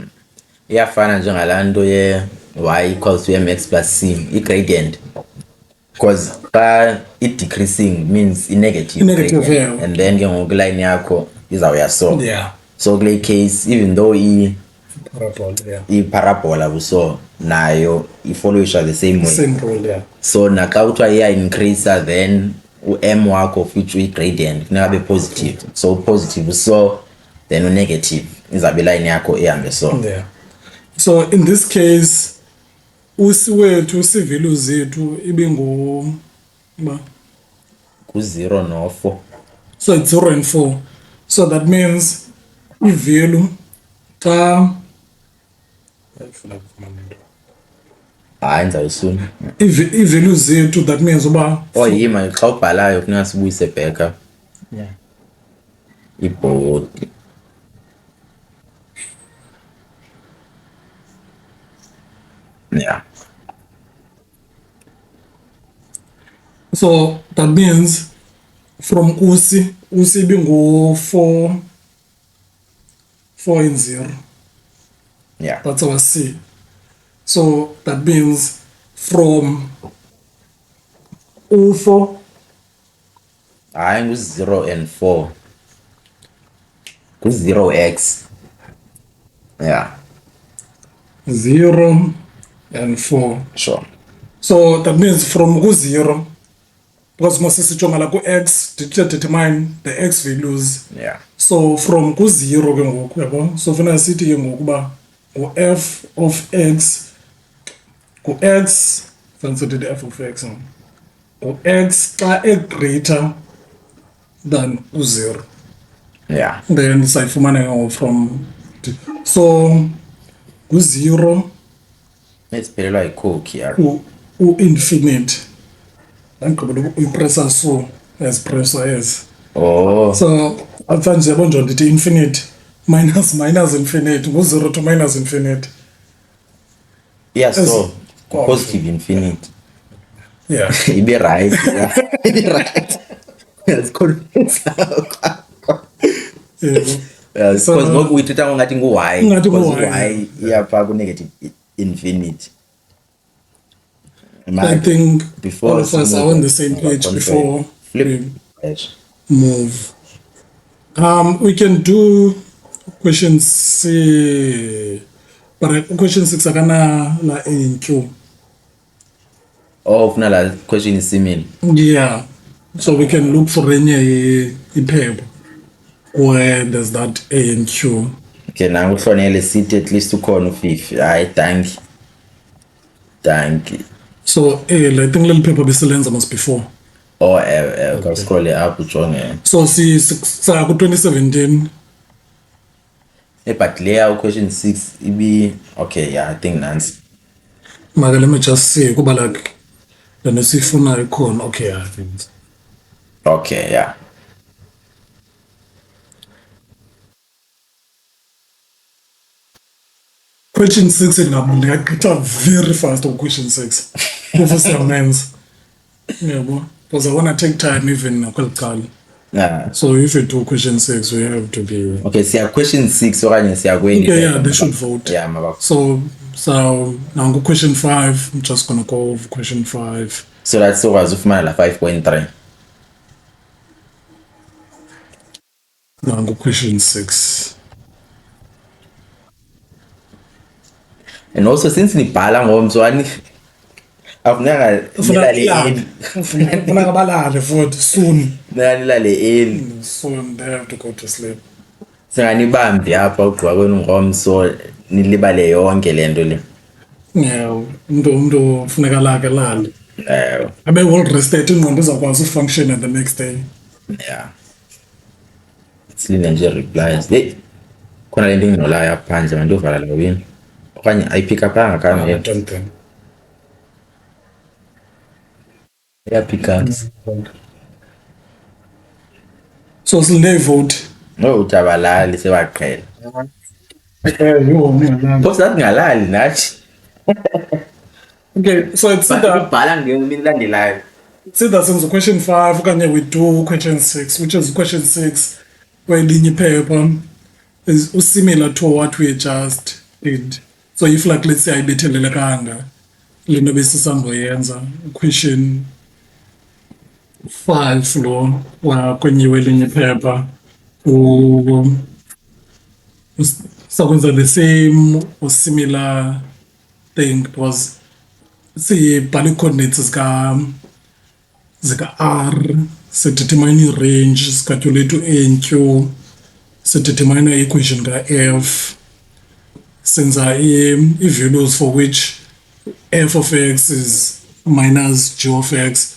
Iyafana njengalaa nto ye-y equals to mx plus c i-gradient because xa i-decreasing means i-negative I-negative, gradient. yeah. And then ke ngoku line yakho izawuya so. Yeah. So kule case even though Parabol, yeah. i-parabola buso nayo ifollowisha the same way. Same rule, yeah. So naxa kuthiwa iya-increaser then u-m wakho futhi uyi-gradient funeka abe positive, so positive so then u-negative izawube line yakho ihambe so. Yeah. So in this case usi wethu si-values zethu ibe ba ku-0 no-4. so it's 0 and 4, so that means i-value xa hayi ndizawuyisuna. i-values zethu that means uba Yima xa ubhalayo funeka sibuyise back up. Yeah. Ibhodi. Yeah. so that means from usi ibe ngu-4 and 0. Yeah. That's our C. So that means from U4 hayi ngu-0 and 4 ku-0x. Yeah. 0 and 4. Sure. So that means from ku-0, because masisijonga la ku-x determine the x values. Yeah. So from ku-0 ke ngoku yabo, so funeka sithi ke ngoku uba ngu-f of x, ngu-x fanisithi the f of x, ngu-x xa e-greater than u-0. Yeah. Then sayifumana ke ngoku from so ngu-0 Esiphelelwa yicoke yar. u-infinite ndagqibela uyipressa so yazipressa as. Oh. So apha nje yabo nje ndithi infinite minus infinite ngu-0 to minus infinite. Yeah, so Oh, positive infinite. Yeah. Ibe right. Yeah. Ibe right. Yasiconvince. Yeah. Because So- ngoku uyithetha ngathi ngu-y. Ngathi Because ngu-y. y iyapha ku-negative infinity. I think before all of us are on the same page before flip we page. move. We can do question C, but question 6 akana la A and Q. Oh, la question is similar. Yeah, so we can look for any paper where there's that A and Q. Okay, now kufanele sithi at least ukhona u5. Hayi, thank you. So A, I think little paper besilenza must before. Oh, okay. Scroll up ujonge. So see, sa ku 2017. But layer question 6 ibi okay, yeah, I think nansi. Maka, let me just see kuba like the nesifuna ikhona. Okay, I think. Okay, yeah. Question 6 ngagqitha very fast on question 6. Professor Men's. Yeah, because I want to take time even nakweliqala. Yeah. So if you do question 6, we have to be Okay, siya question 6 okanye siya kweni. okay. Yeah, they should vote. Yeah, mabak. So now go question 5. I'm just gonna go over question 5. So that's sokwazi ufumana la 5.3. Now go question 6. And also since nibhala ngomso afuneka nilale Funeka balale futhi soon. nilale early. Soon they have to go to sleep. Singanibambi apha ugqiba kwenu ngomso nilibale yonke lento le. Yeah, umuntu funeka lake lale. Abe well rested ingqondo izakwazi ufunction at the next day. Yeah. Silinde nje replies. Hey. Khona lento inginolayo aphandle manje uvala la wini. Okanye ayipick up ngakani I don't think. Yeah, pick up. So silinde vote. No utabalali sebaqhela. You. Phosi nathi ngalali nathi. Okay, so it's either Ubhala ngemini landelayo. since question 5 okanye we do question 6, which is question 6 kwelinye paper is similar to what we just did. So if like let's say ayibethelelekanga lento besisamboyenza question 5 lo kwenye welinye paper sakwenza the same or similar thing. It was sibhala ii-coordinates zika-R, sidetermine i-range, sicalculate u-A and Q, sidetermine i-equation ka-F, senza i-values for which f of x is minus g of x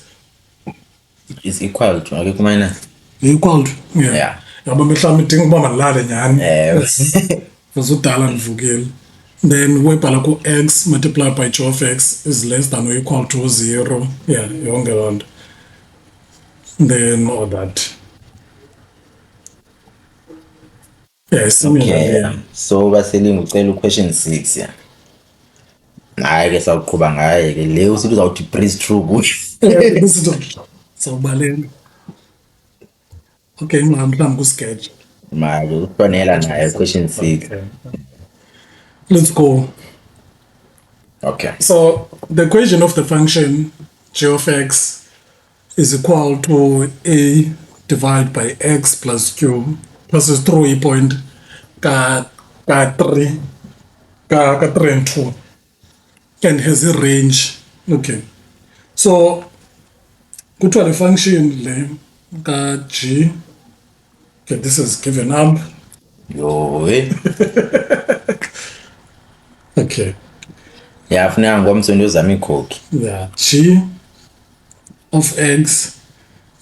Is equal to akekho minus. equal to Yeah. yabo mhlawumbi idinga ukuba mandilale nyhani uzudala ndivukile. Then webhala ku-x multiplied by g of x is less than or equal to 0. Yeah, yonke loo nto. Then all that. Yeah, similar. Okay. Yeah. So baselinga ucela question 6 yeah. Hayi ke sawuqhuba ngaye ke le usithi uzawuthi breeze through kuyo. Sawubalela. Okay, mhlawumbi kusketch. Manje ufanela naye question 6. Okay. Let's go. Okay. So the equation of the function g of x is equal to a divided by x plus q passes through a point ka 3 and 2 and has a range. Okay, so kuthiwa le function le ka g, okay, this is given up. Yo. Okay, Yeah, funeka ngomso ndozama ikhokhi. yeah, g of x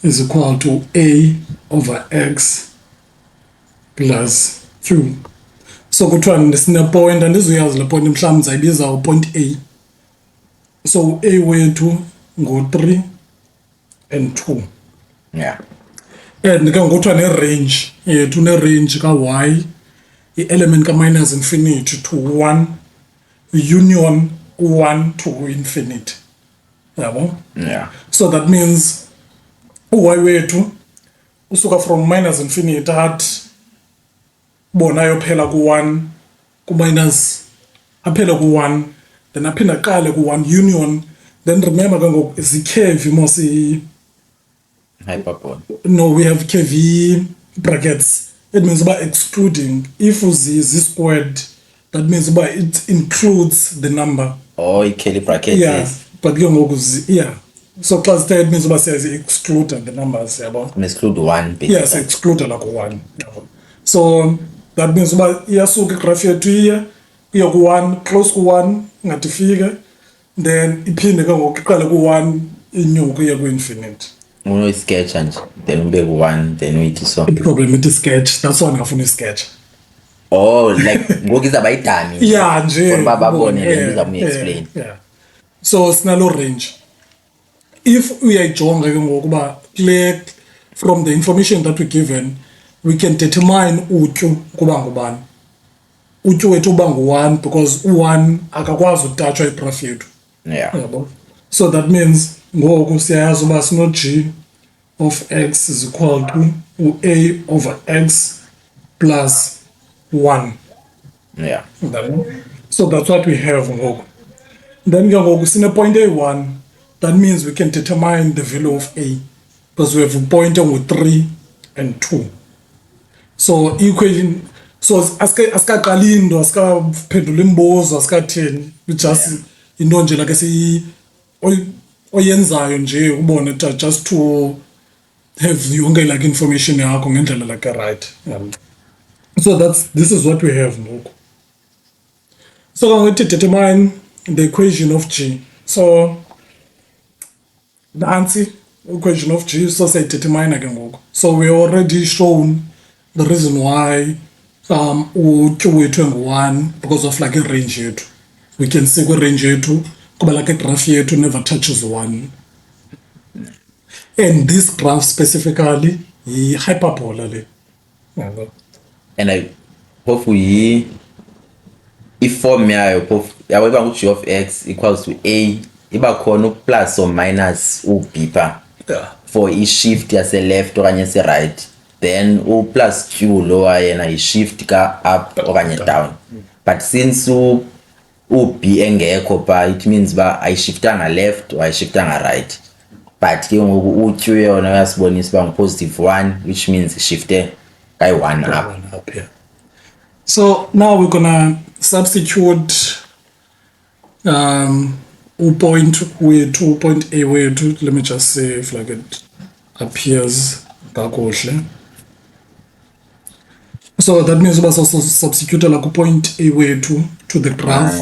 is equal to a over x plus q. So kuthiwa sine point andizuyazi le point mhlawumbi ndizayibiza upoint a. So a wethu ngo-3 and 2. Yeah. And ke ngokuthiwa ne-range yethu ne-range ka-y i-element ka-minus infinity to 1 union 1 to infinity. Yabo? Yeah. So that means uy wethu usuka from minus infinity at bona ayophela ku-1 ku-minus aphele ku-1 then aphinde aqale ku-1 union Then remember ke ngoku zikhevi mos Hyperbola. no, we have KV brackets. It means by excluding. If is squared, that means by it includes the number. Oh, i-curly bracket, Yeah, yes. but yeah. So class third means by says exclude the numbers. Yeah, Exclude one, basically. yes, exclude like one. Yabo. So that means by iyasuka igraph yethu iye kuye ku-1 close ku-1 ngatifika then iphinde ke ngoku iqale ku-1 inyuke iye ku-infinite. Unoyisketcha nje, then ubeke 1, then uyithi so. Problem with the sketch, that's why ngafuna isketch. Oh, like ngoku izawuba idami. Yeah nje For uba babone le nto yeah, izawumu-explain. yeah. So sinalo range. If uyayijonga ke ngoku uba kule from the information that we given we can determine utyu kuba ngubani. Utyu wethu uba ngu-1 because u-1 akakwazi utachwa igraph yethu. Yeah. Yabo. So that means ngoku siyayazi uba sino-g of x is equal to u-a over x plus 1. Yeah. So that's what we have ngoku. Then ke ngoku sine-point a1, that means we can determine the value of a because we have a point engu-3 and 2. So equation, so asikaqali into asikaphendula imibuzo asikatheni, we just into nje like oyenzayo nje ubone just to have yonke like information yakho ngendlela like right. So this is what we have ngoku. So I'm going to determine the equation of G. So the answer equation of G, so say determine again. So we already shown the reason why u-1 because of like a range yethu. We can see a range yethu kuba like a graph yethu never touches 1. And this graph specifically is hyperbola le. And I hopefully i-form yayo phofu yabo iba ngu-g of x equals to a iba khona u-plus or minus u-b pha for i-shift yase-left okanye yase-right, then u-plus q lowa yena i-shift ka-up okanye down. But since u-b engekho pha it means uba ayishiftanga left or ayishiftanga right, but ke ngoku u-q yona uyasibonisa uba ngu-positive 1 which means ishifte kayi-1 up. Yeah. So now we're gonna substitute point wethu, point A wethu. Let me just say if like it appears kakuhle. So that means we also substitute like point A wethu to the graph.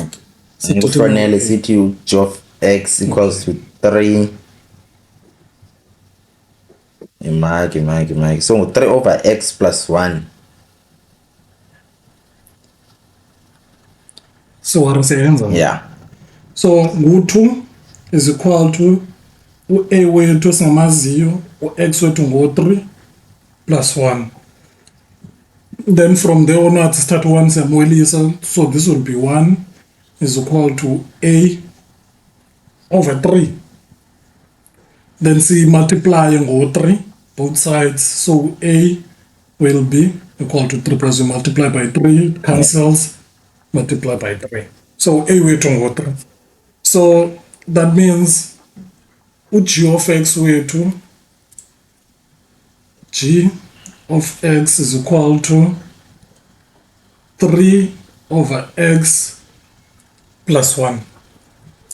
Ngifanele sithi u-g of x equals to 3 imaki so 3 over x plus 1. So what is the Yeah. So ngu-2 is equal to u-a wethu singamaziyo, u-x wethu ngo-3 plus 1. Then from there onwards start 1 siyamwelisa, so this will be 1 is equal to a over 3. Then see multiply ngo-3 both sides, so a will be equal to 3 plus we multiply by 3 cancels, multiply by 3, so a wethu ngo-3. So that means u-g of x wethu, g of x is equal to 3 over x plus 1.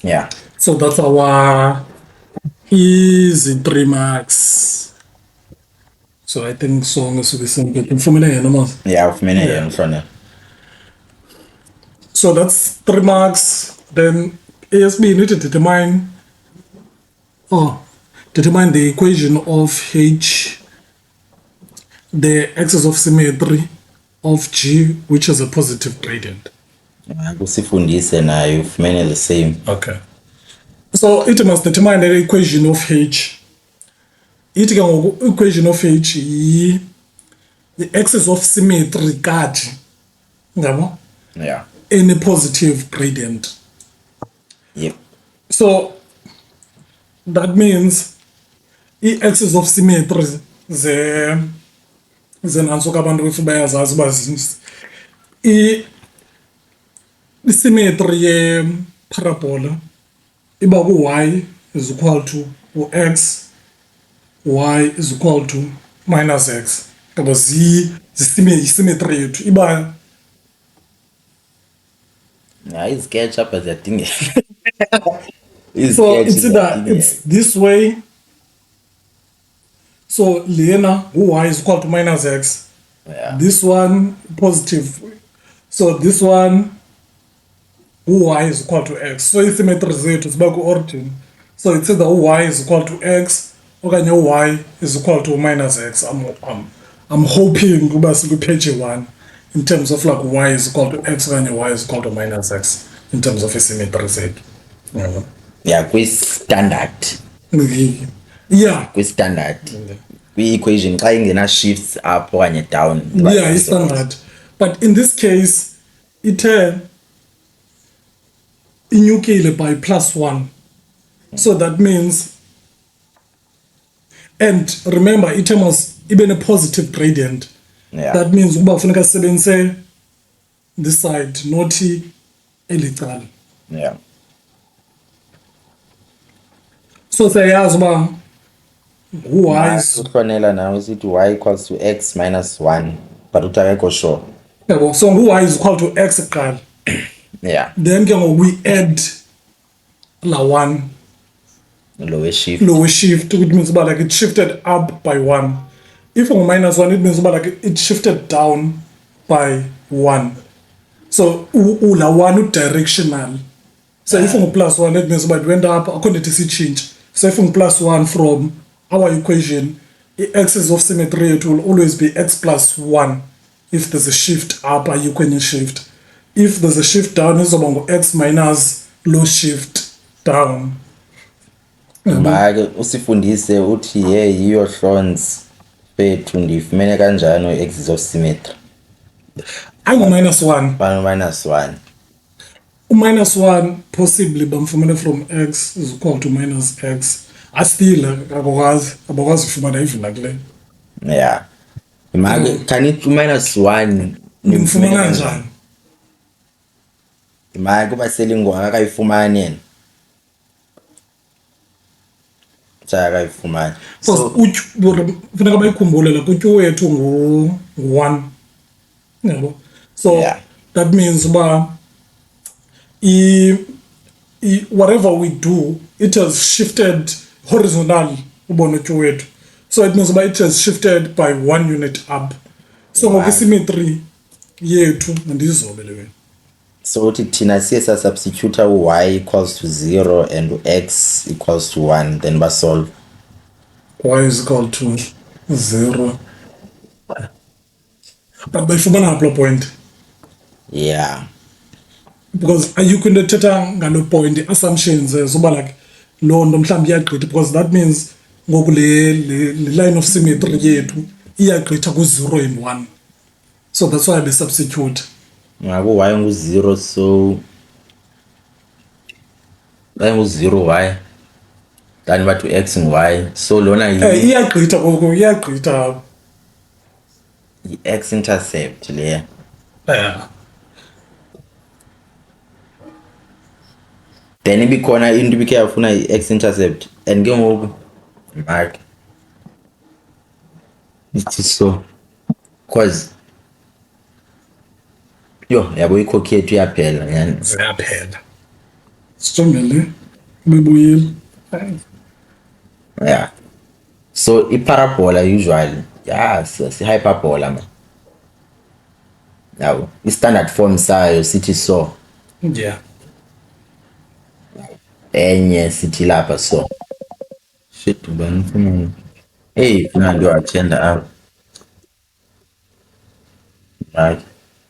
Yeah. So that's our easy 3 marks. So I think so ngisuke simple formula yena mos. Yeah, ufumene yena ufana. So that's 3 marks. Then ASB need to determine the equation of H, the axis of symmetry of G, which is a positive gradient. Kusifundise nayo ufumene the same. Okay. So it must determine the equation of H. It can equation of H is the axis of symmetry kaji. Ngabo? Yeah. Any positive gradient. Yep. So that means the axis of symmetry zenansuka abantu befu bayazazi uba i-symmetry ye-parabola iba ku-y is equal to u-x, y is equal to minus x. Ngoba yi-symmetry yethu iba hayi iziketshi apha ziyadingeka. so Iziketshi it's either ziyadingeka. it's this way. So lena y is equal to minus x. Yeah. This one positive. So this one y is equal to x. So i-symmetry zethu ziba ku-origin. So it's either y is equal to x okanye y is equal to minus x. I'm hoping kuba sikwi-page 1 in terms of like y is equal to x okanye y is equal to minus x in terms of i-symmetry zethu. Yeah. Yeah, kwi-standard. Yeah. Kwi-standard. Kwi-equation xa ingena-shifts up okanye down. Yeah, it's standard. But in this case, ithe inyukile by +1. So that means, and remember, ithe must even a positive gradient. Yeah. That means uba funeka sisebenzise this side, not eli cala. Yeah. So siyayazi uba y is, ufanela nawe sithi y equals to x minus 1 but uthi akekho sure. yabo, so y is equal to x kuqala. Yeah. Then ke ngoku we add la 1 Lower shift. lower shift, which means about like it shifted up by 1. If on -1, it means about like it shifted down by 1. So la 1 directional. So if on +1, it means about it went up according to the change. So if on +1 from our equation, the axis of symmetry, it will always be x plus 1 if there's a shift up, a Euclidean shift. If there's a shift down, it's about x minus low shift down. Make usifundise uthi yiyo hlonzi bethu ndifumene kanjani i-axis of symmetry. -1. Minus 1. -1 possibly bamfumene from x is equal to minus x. Still abakwazi ufumana even nakule. Yeah. Make can it -1 Nimfumana kanjani? Make kuba selingo akayifumani yena. Akayifumani. So funeka bayikhumbule la kutyu wethu ngu-1. Yabo. So Yeah. that means uba whatever we do, it has shifted horizontal ubona utyu wethu. So it means uba it has shifted by 1 unit up. So ngokwesymmetry yethu andizobe leyo. So uthi thina siye substitute y equals to 0 and x equals to 1 then basolve. Y is equal to 0. But bayifumana apho loo point. Yeah. Because ayikho into ethetha ngaloo point, assumptions zoba like loo nto mhlawumbi iyagqitha, because that means ngoku le line of symmetry yethu iyagqitha ku-0 and 1. So that's why they substitute. Ngaku y ngu-0 so y ngu-0 y then bathi x ngu-y so lona Iyagqitha ngoku, iyagqitha. yi-x intercept leya. Yeah. Then ibikhona into ibikhe yafuna i-x intercept and ke ngoku mark ithi so cause yabo ikhokhi yethu iyaphela yani. Ziyaphela. Sijongele bebuyile. Yeah. So i-parabola usually si-hyperbola man. Yabo i-standard form sayo sithi so. Yeah. Enye sithi lapha so. Shit ubani ufuna. Hey, funa ndio attenda up. Right.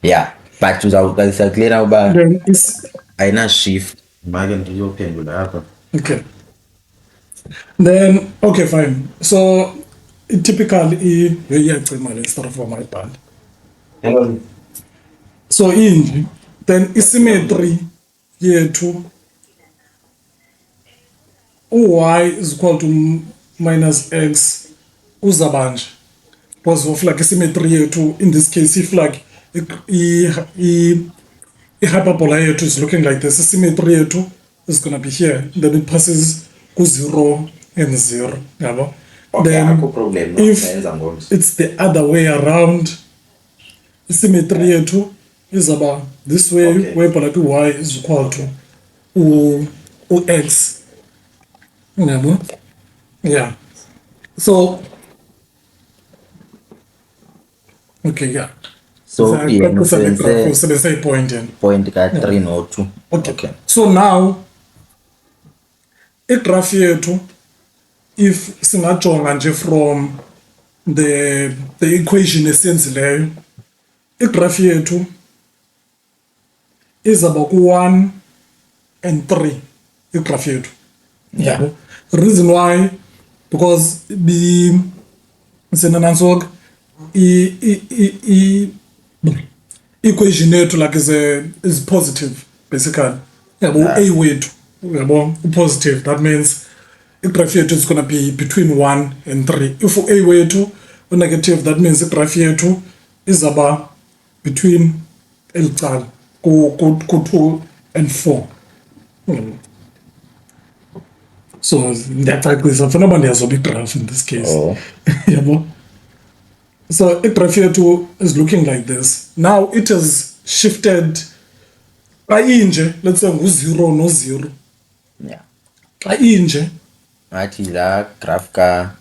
Yeah. But uzawuqalisa clear uba Then it's ayina shift. Make ndiyophendula apha. okay. Then okay, fine. So typically iyacima le start for my band. Hello. So inje then isymmetry yethu y is equal to minus x uzabanje, because of like isymmetry yethu in this case, if like i hyperbola yethu is looking like this, isymmetry yethu is going to be here. Then it passes to 0 and 0. Yabo. Okay, Then akho problem. if Senza ngomso. it's the other way around, symmetry yethu is about this way, Okay. where like y is equal to u x. Yabo. Yeah. So okay, yeah. So yeah, ngisebenzise Usebenzise point yena. point ka 3 no 2. Okay. So now igraph yethu if singajonga nje from the equation esiyenzileyo, igraph yethu izaba ku-1 and 3 igraph yethu. Yeah. Reason why, because senanansoka equation yethu like is positive basically. Yabo a wethu yabo positive, that means igraph yethu is going to be between 1 and 3. If a wethu negative, that means igraph yethu izaba between elicala ku 2 and 4. So ndiyacacisa funa uba ndiyazoba igraph in this case. Oh. Yabo. So igraph yethu is looking like this. Now it has shifted xa inje, let's say ngu-0 no-0. Yeah. Xa inje Ngathi la graph ka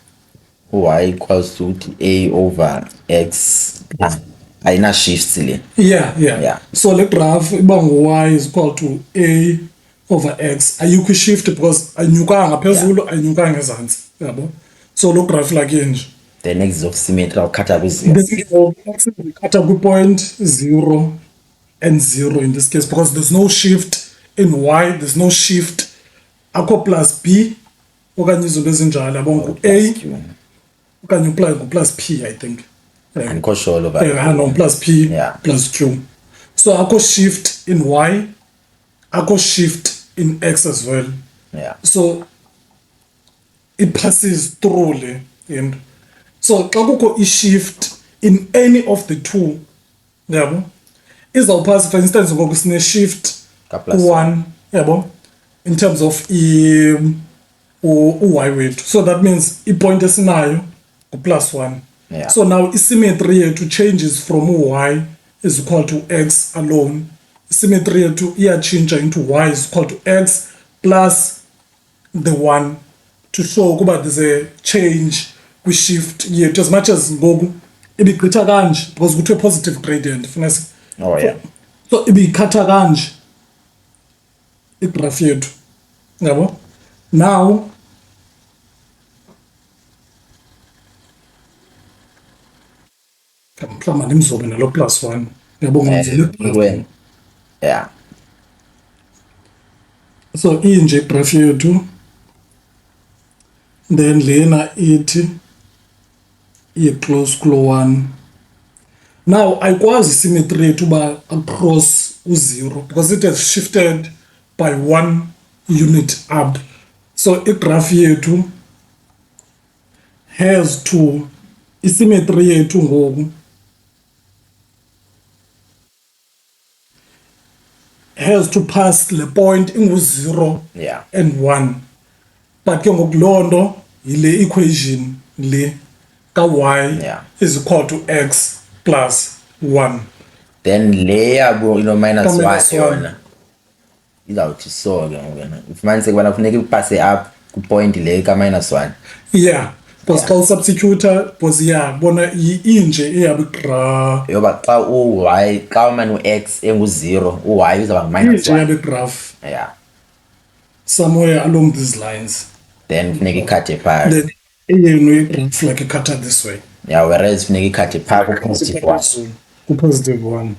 y equals to a over x. Ayina shifts le. yeah. So le graph iba ngu-y is equal to a over x. Ayikho shift because ayinyukanga phezulu, ayinyukanga ezantsi. Yabo. So lo graph like inje. The next of symmetry awukhatha kwi-0. Cut up point 0 and 0 in this case because there's no shift in y, there's no shift. Akho plus b okanye izinto ezinjalo yabo ngu-a okanye plus p, I think. Andikho sure over. No, plus p Yeah. plus q. So akho shift in y, akho shift in x as well. Yeah. So it passes through le and so xa kukho i-shift in any of the two, yabo, izawuphasa for instance ngoku sine shift Ka plus ku-1, yabo, in terms of u-y wethu, so that means i-point esinayo ngu-plus 1. Yeah. So now isymmetry yethu changes from y is equal to x alone. Symmetry yethu iyatshintsha into y is equal to x plus the 1 to show ukuba there's a change kwi-shift yethu, as much as ngoku ibigqitha kanje because kuthiwe positive gradient funeka. Oh yeah. So ibikhatha kanje igraph yethu, yabo. Now mhlawumbi ndimzobe nalo plus 1, yabo When yeah. so inje igraph yethu, then lena ithi close kulo 1. Now ayikwazi isymmetry yethu uba across u-0 because it has shifted by 1 unit up. So igraph yethu has to, isymmetry yethu ngoku has to pass le point ingu-0 Yeah. and 1. But ke ngoku loo nto yile equation le ka-y Yeah. is equal to x plus 1. Then le yabo minus Ka 1 minus one. yona izawuthi so ke ngoku yena ufumanise kubana kufuneka ipase up ku-point le ka minus 1. Yeah, because xa usubstituta because yeah bona inje eyabo igraph, Yoba xa u-y xa umane u-x engu-0 u-y uzawuba ngu-minus inje 1. eyabo igraph Yeah. somewhere along these lines. Then funeka ikhathe phaa. Then eyenu igraph like ikhatha this way. Yeah, whereas funeka ikhathe phaa ku-positive 1. Ku-positive 1.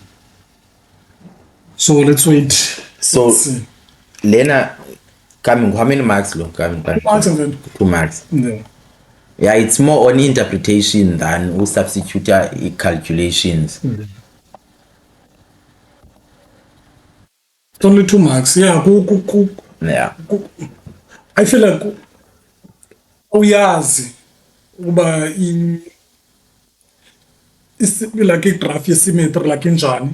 So let's wait. So Let's see. lena coming how many marks lo coming? Marks and then 2 marks. yeah. Yeah, it's more on interpretation than substitute calculations. It's only 2 marks. Yeah, Yeah. I feel like uyazi uba like igraph yesymmetry like injani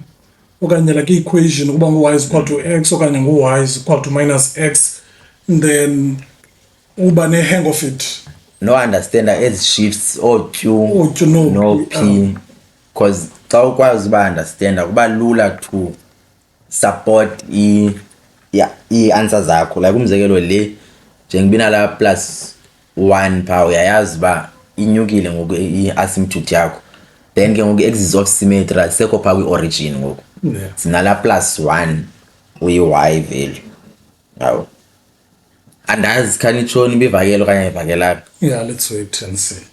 okanye like equation ukuba ngu-y is equal to x okanye ngu-y is equal to minus x, then uba ne-hang of it. no understanda ezi shifts Q no P, because xa ukwazi uba understanda kuba lula to support ii-answer zakho. Like umzekelo le njengobinala plus 1 pha uyayazi uba inyukile ngoku i-asymptote yakho, then ke ngoku axis of symmetry asekho phaa kwi-origin ngoku, sinala plus 1 uyi-y value. Yawo andazi khani itshoni ibivakele okanye ayivakelanga. Yeah, let's wait and see.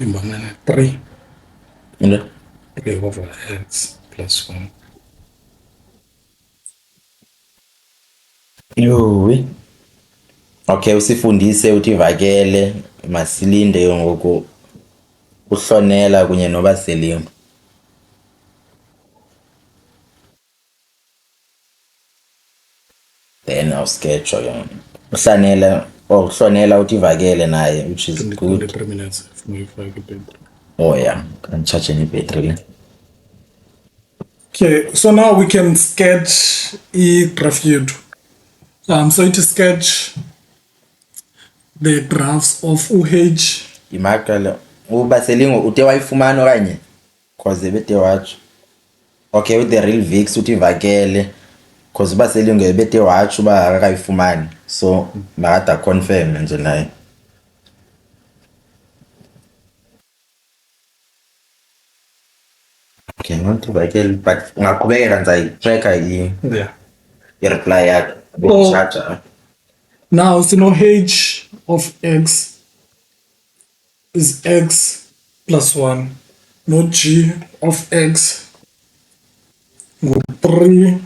Imbangana 3 Into 3 over x plus 1. yowi okay, usifundise uthi ivakele, masilinde ke ngoku uhlonela kunye noba selim. Then awusketshwa ke uhlanela uhlonela uthi ivakele naye, which is good. 3 minutes if we fake it. Oh yeah, can charge any battery. Okay, so now we can sketch graph yethu. So it is sketch the graphs of UH. Imaqala uba selingo ute wayifumana okanye cause bete watsho. Okay, with the real vix uthi ivakele cause uba selingo bete watsho uba akayifumani, so makade confirm nje naye. Okay, not ivakele but ngaqhubekela ngizayitracker Yeah. i-reply yakho Oh. bekuchaja. Now, so no h of x is x plus 1. No g of x go 3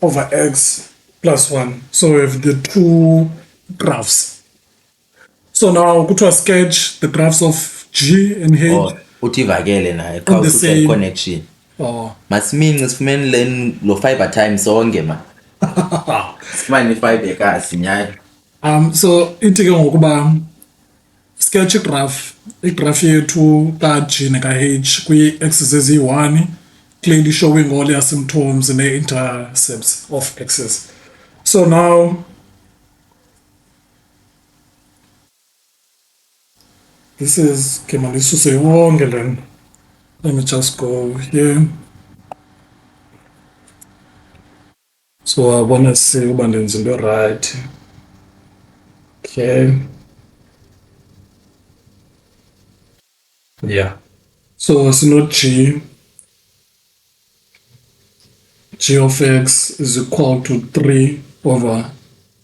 over x plus 1. So we have the two graphs. So now go to a sketch the graphs of g and h. Oh, uthi ivakele naye On the qha same- connection. Oh. Masimince sifumene lo fiber time sonke ma. Sifumane i-fiber ekasi nyaya. So ithi ke ngokuba sketch igraph yethu ka G neka H kwi-axis eziyi-1, clearly showing all the asymptotes and the intercepts of axis. So now this is ke malisuse wonke then. Let me just go here. So I want to see uba ndenza into right. Okay. Yeah. So sino G of x is equal to 3 over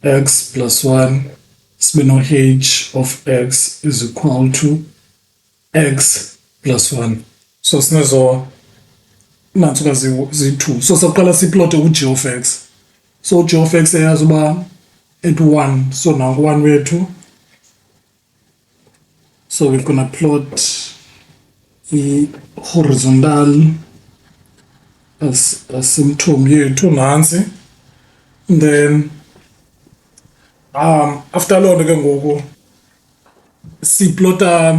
x plus 1. Sino h of x is equal to x plus 1. So sinezo nantsuka zi-2. So saqala siplote u-g of x. So g of x eyazi uba at 1. So nangu 1 wethu. So we're gonna plot the horizontal asymptom yethu nansi. And then after loo nto ke ngoku siplota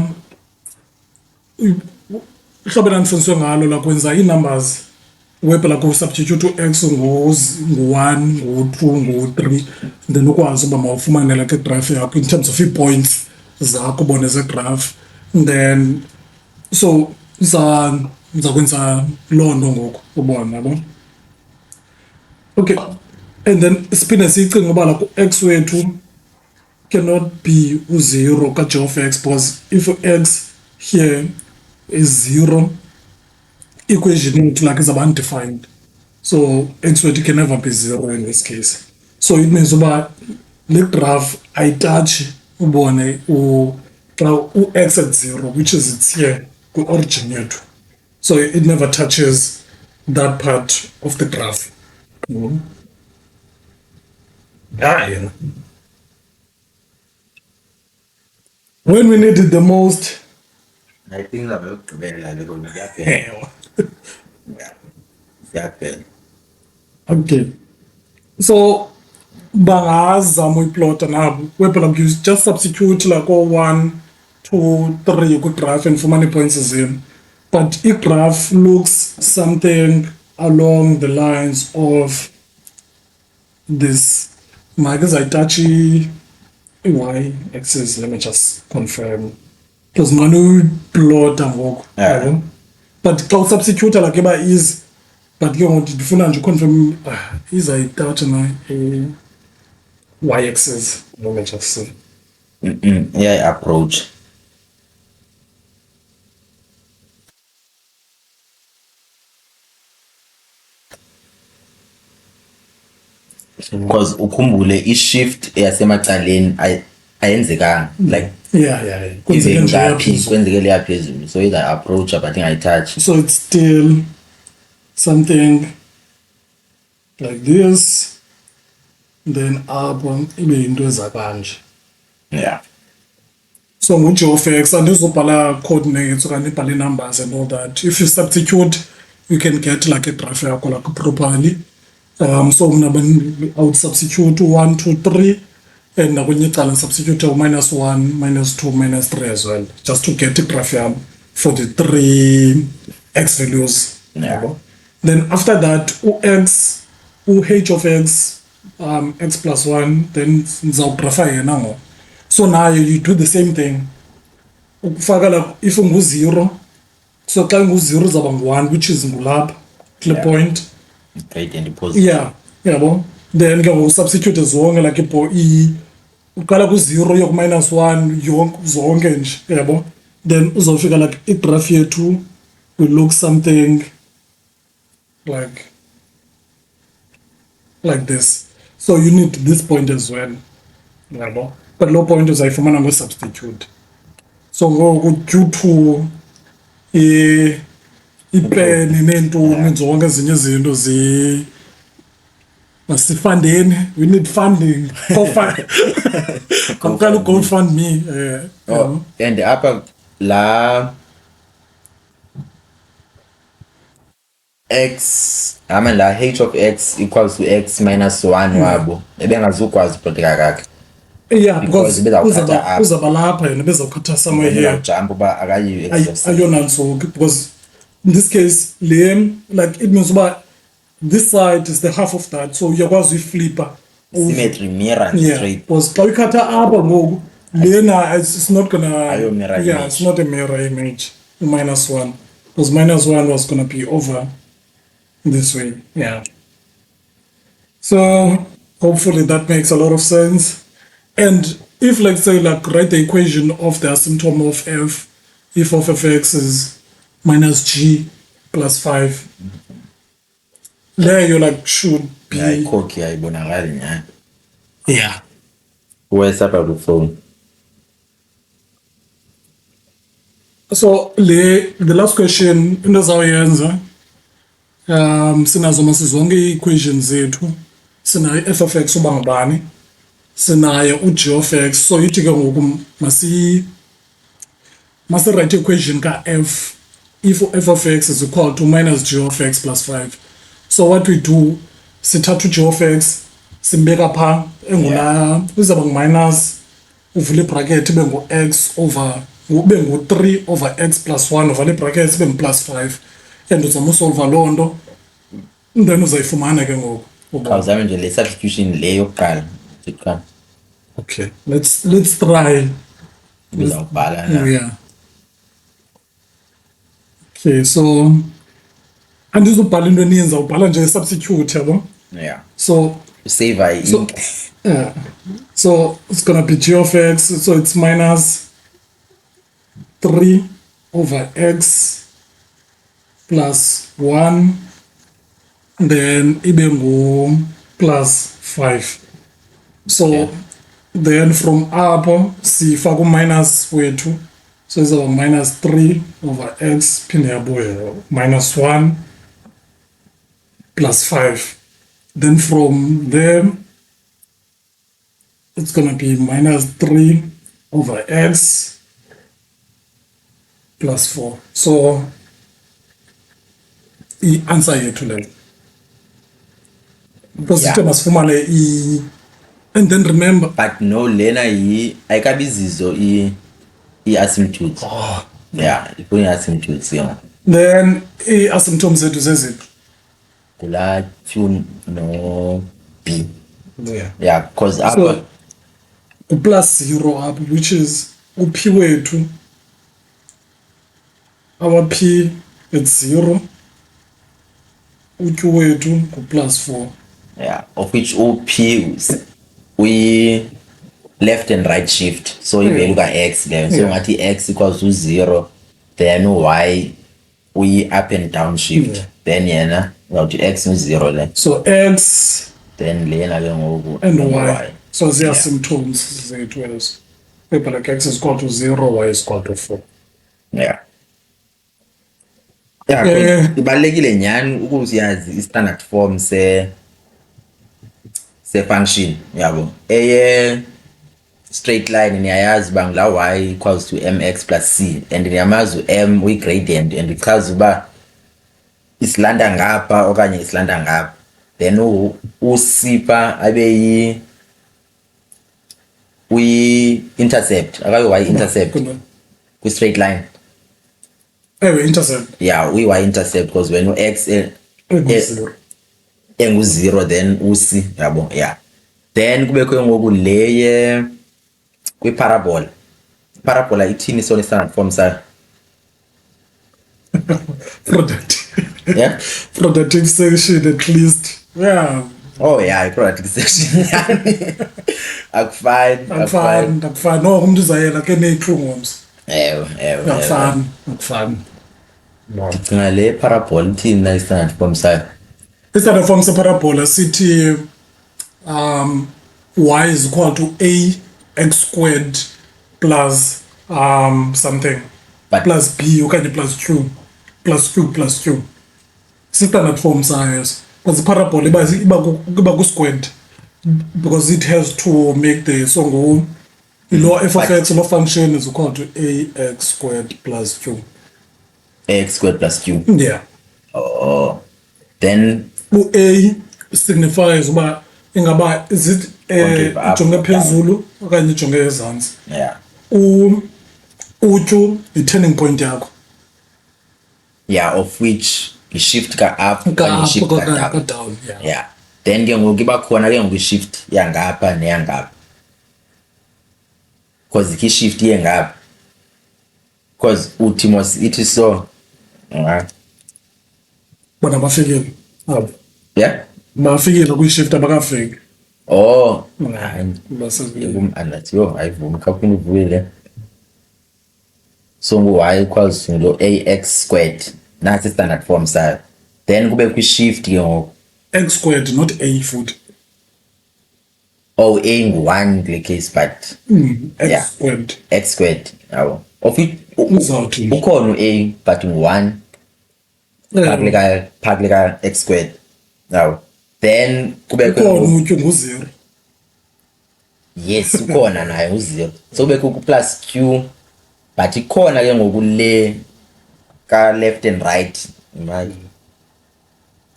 ihlobo endandifundiswe ngalo lakwenza ii-numbers webhe lakho substitute u-x ngu-1 ngu-2 ngu-3, then ukwazi uba mawufumane like igraph yakho in terms of ii-points zakho ubone zegraph. Then so ndiza kwenza loo nto ngoku ubona yabo. Okay, and then siphinde siyicinge uba like u-x wethu cannot be u-0 ka-g of x, because if x here is 0, equation yethu like is undefined. So x wethu can never be 0 in this case. So it means uba le graph ayitouch ubone u-x at 0, which is it's here kwi-origin yethu. So it never touches that part of the graph. Yeah. When we need it the most, I think that will kugqibela le kona kuyaphela. Kuyaphela. okay. So bangazama uyiplota nabo webhe like you just substitute like 1 2 3 ku-graph and fumane ii-points zenu, but i-graph looks something along the lines of this. Mike izayitouch i-y axis. Let me just confirm because ngani uyiplota ngoku, Yeah. yabo. But xa usubstitute like eba easy, but ke ngoku ndifuna nje uconfirm izayitouch na y axis. Let me just see. Yeah, approach. Because ukhumbule i-shift yasemacaleni ayenzekanga like Yeah. Kwenzeke even nje ngaphi yaphezulu. kwenzekele yaphezulu, so either approach but ingayitouch. So it's still something like this, then up ibe into eza kanje. Yeah. So ngu-GeoFX andizobhala coordinates okanye ibhale numbers and all that. If you substitute, you can get like a graph yakho like properly. So mna I would substitute 1 2 3 and nakwenye icala substitute -1 -2 -3 as well, just to get a graph yam for the 3 x values. Yeah. Yabo. Then after that u-x u-h of x x plus 1, then ndizawugrafa yena ngo. So now you do the same thing. Ukufaka like if ungu-0, so xa ingu-0 izawuba ngu-1, which is ngulapha kule Yeah. point. Great and positive. Yeah, yabo. Then ke ngoku substitute zonke like uqala ku-0 uye ku-1 yonke zonke nje, yabo. Then uzawufika like igraph yethu will look something like this. So you need this point as well, yabo. But lo point uzayifumana ngo-substitute. So ngoku due to ipeni neentoni zonke ezinye izinto masifundeni, we need funding. Qala uGoFundMe. Oh, and apha la x la h of x equals to x minus 1 wabo ebengazukwazi uproteka kakhe Yeah, because because bezawukhatha apha. uzaba lapha yena bezawukhatha somewhere here. jump uba akayi Ayona nsuku, because in this case le like it means uba this side is the half of that, so uyakwazi uyiflipa. symmetry mirror Yeah, straight. because xa uyikhatha apha ngoku lena it's not gonna, Ayo mirror yeah, image. it's not a mirror image, -1, because -1 was gonna be over this way. Yeah, so hopefully that makes a lot of sense. And if let's say like write the equation of the asymptom of f, if of fx is -g plus 5, there you like should be, Yeah, ikhokhi ayibonakali nyani yeah. wesapha kufone. So the last question into zawuyenza, sinazo masizonke ii-equations zethu, sinayo f of x uba ngubani, sinayo u-g of x. So ithi ke ngoku masirayithe equation ka-f if f of x is equal to -g of x plus 5. So what we do, sithatha u-g of x simbeka phaa engulaa, izawuba ngu-minus, uvule ibracket ibe ngu-x over, ube ngu-3 over x plus 1, uvale ibracket ibe ngu-plus 5, and uzama usolva loo nto, then uzayifumana ke ngoku. Khawuzame nje le substitution le yokuqala thiqha Okay, let's try. bizawubhala na. Yeah. Okay, so andizubhala into eninzi, awubhala nje substitute, yabo. Yeah, So save I So, yeah. So it's gonna be g of x, so it's -3 over x plus 1, then ibe ngu plus 5. So Okay. then from up sifaka minus wethu, so izawuba -3 over x phinde yabuya -1 plus 5. Then from there it's going to be -3 over x plus 4. So i-answer yethu leyo, because Yeah. sithe masifumane and then remember, but no lena ayikabizizo i-asymptote. Yeah, iphone i-asymptotes Then i-asymptomes zethu zeziphi? kula Q no B. Yeah. Yeah, because So apha plus 0 up, which is up wethu. Our P it's 0. Q wethu plus 4. yeah, of which P we left and right shift. So if you look at X there, so Yeah. ngathi X equals to 0, then Y we up and down shift. Yeah. Then yena ngawuthi X is 0 le. So X Then lena ke ngoku and Y. So they are symptoms zethu as. Paper like X is equal to 0, Y is equal to 4. Yeah. Yeah, ibalekile nyani ukuziyazi i-standard form se-function yabo. Straight line niyayazi uba ngila y equals to mx plus c and niyamazi m uyi-gradient and ichaza uba isilanda ngapha okanye isilanda ngapha. Then u-c pha abe uyi-intercept akabe y-intercept kwi-straight line. Intercept. Yeah, uyi-y-intercept because when u-x engu-0 then u-c yabo. Yeah, then kubekho ngoku le kwi-parabola. Parabola ithini sona i-standard form sayo? Productive. Yeah. Productive section at least. Yeah. Oh yeah, i-productive section. Akufani. No, umuntu uzayela ke ne-true ngoms. Ewe. Akufani. Ndicinga le parabola ithini na i-standard form sayo? I-standard form separabola sithi y is equal to ax squared plus something But- plus b okanye plus q plus q. Si-standard form sayo because iparabola iba ku-squared because it has to make the so lo f of x lo function is equal to ax squared plus q. X squared plus q. Yeah. Oh. Then U-a signifies uba ingaba is it Concave up, ijonge phezulu okanye ijonge ezantsi. yeah. U-q i-turning point yakho Yeah, of which i-shift ka-up okanye i-shift ka-down. ka-down. Yeah. Then ke ngoku iba khona ke ngoku i-shift yangapha neyangapha. Because i-shift iye ngapha. Because uthi mos ithi so. Bona bafikile abo Yeah. bafikile kwi-shift abakafiki. Oh. Basezile. Andathi yo ayivumi kaphinde uvuyile. So ngu-y equals to lo ax squared. Nasi standard form sayo. Then kube kwi-shift ke ngoku. X squared not a futhi. Oh, a ngu-1 kule case but Yeah. X squared x squared yabo. Of it uzawuthi ukhona u-a but ngu-1 phakule ka x squared. Yabo. Then kube ukhona utyu ngu-0. yes ukhona naye u-0. So kubekho ku-plus q but ikhona ke ngoku le ka left and right imali.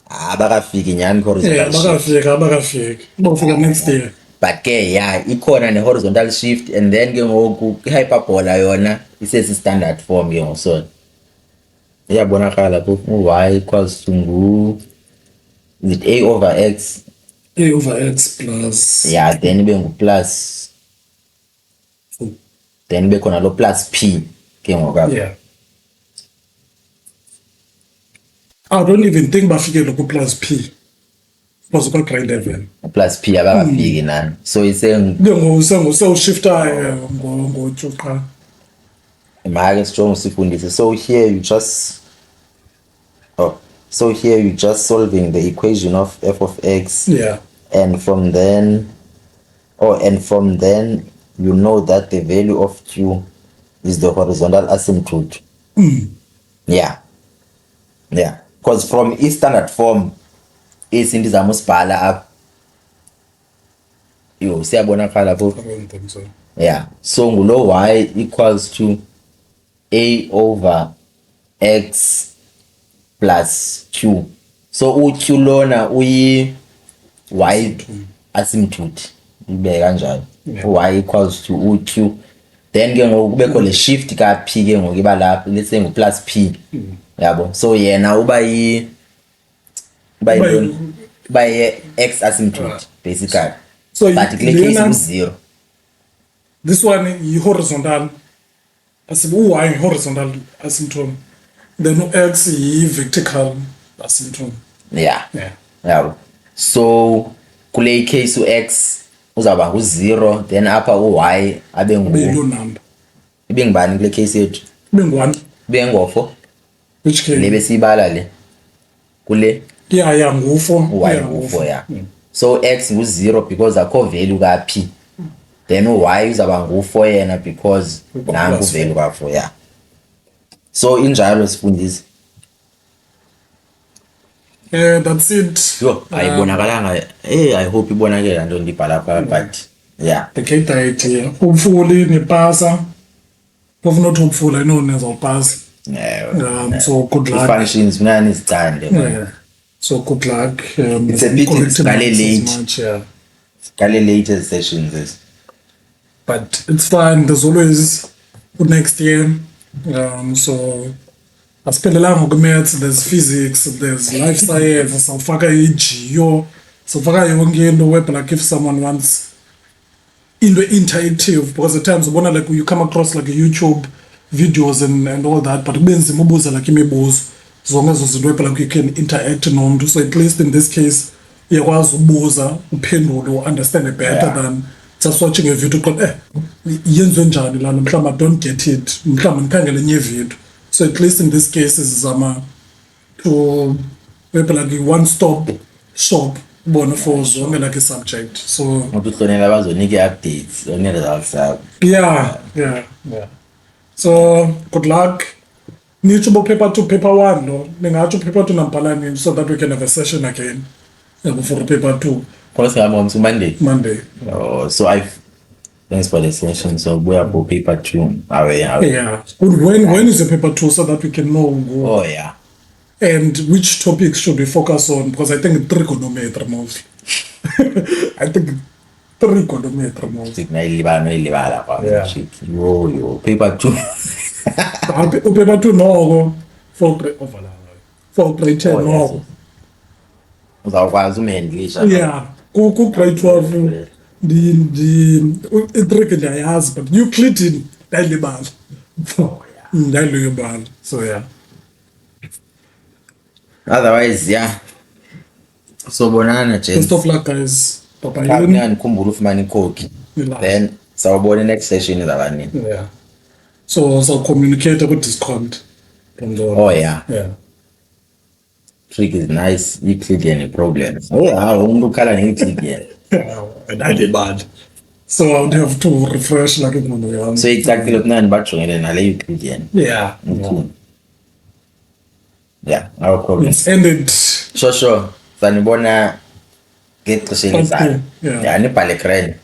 Abakafiki nyani horizontal shift. Abakafiki bofika next year. But ke yeah ikhona ne-horizontal shift and then ke ngoku i-hyperbola yona isesi-standard form ke ngoku so iyabonakala phofu y equals to is it a over x. A over x plus Yeah, then ibe ngu-plus then ibe khona lo plus p ke ngoku apha. yeah. I don't even think bafikele ku-plus p because ukwa-grade 11 plus p abakafiki nani so sewushifta ngotyu qha. make sijonge sifundise so here you just solving the equation of f of x. Yeah. And from then you know that the value of q is the horizontal asymptote. Yeah, because from standard form izinto zami usibhala apha yo siyabonakala I phofu. don't think so. Yeah, so ngulo y equals to a over x plus q. So u-q lona uyi y asymptote ibe kanjalo. Yeah. Y equals to u-q then ke ngoku kubekho le shift ka p ke ngoku iba lapha let's say ngu plus p yabo so yena uba yi x asymptote basically So but kule case lena- ku 0 This one yi-horizontal, u-y horizontal asymptome, then u-x yi-vertical asymptome. yeah Yeah. yabo so kule case u-x uzawuba ngu-0 then apha u-y abe Ibe yiloo ngu number. ibe ngubani kule case yethu Ibe ngu-1, ibe ngo-4 which le came. besiyibala le kule Yeah, ngu-4. u-y Yeah, ngu-4 ya so x ngu-0 because akho value ka-p then u-y uzawuba ngu-4 yena because nangu Plus value ka-4 ya so injalo sifundisi That's it. yo ayibonakalanga I hope ibonakele laa nto ndibhala phaa but yeah The Cape Diet here. Hopefully nipasa. Phofu not hopeful, I know nizawupasa. So good luck. i-functions funeka nizicande Yeah. So good luck. It's a pity correcting siqale marks as late. much, yeah. kale latest sessions ezi. But it's fine. There's always next year. So asiphelelanga ku-maths, there's physics, there's life science, sawufaka i-geo, sawufaka yonke into where like if someone wants into interactive, because at times ubona like you come across like YouTube videos and all that, but kube nzima ubuza like imibuzo zonke ezo zinto where like you can interact nomntu, so at least in this case uyakwazi ubuza uphendule understand it better Yeah. than just watching a video uqonda yenziwe njani lana mhlawumbi I don't get it, mhlawumbi ndikhangele enye video. So at least in this case sizama to maybe like a one stop shop bona for zonke like a subject. So uthi uhlonela bazonika i-updates one-results zabo yeah. So good luck. Nitsho bo paper 2 paper 1 lo ningatsho paper 2 nambhala nini so that we can have a session again for paper 2 khona singahamba ngomso Monday. Monday. Oh, so thanks for the session so buya for paper 2 awe Yeah. Good. When is the paper 2 so that we can know oh yeah and which topics should we focus on, because I think trigonometry mostly. I think trigonometry mostly. noyilibala kwa Yeah. shit yo paper 2 Paper 2 noko for grade 10 Oh, yes. noko. uzawukwazi umhandlisha Yeah, ku-grade 12 itrick ndiyayazi but Euclid ndayilibala. Ndayilibala. So yeah. otherwise yeah so bonana Best gents of luck guys. Bye Khapha bye. ngikhumbula ufumana ikhoki Relax. then sawubona next session izabanini Yeah. So communicate with Discord. oh yeah Yeah. trick is nice i-Euclidean problem umuntu ukhala nge-Euclidean And I did bad. So I would have to refresh like it when so exactly kunani bajongene nale Euclidean Yeah. yeah no problem It's ended. sure sanibona ngexesha elizayo Yeah. yeah nibhale grand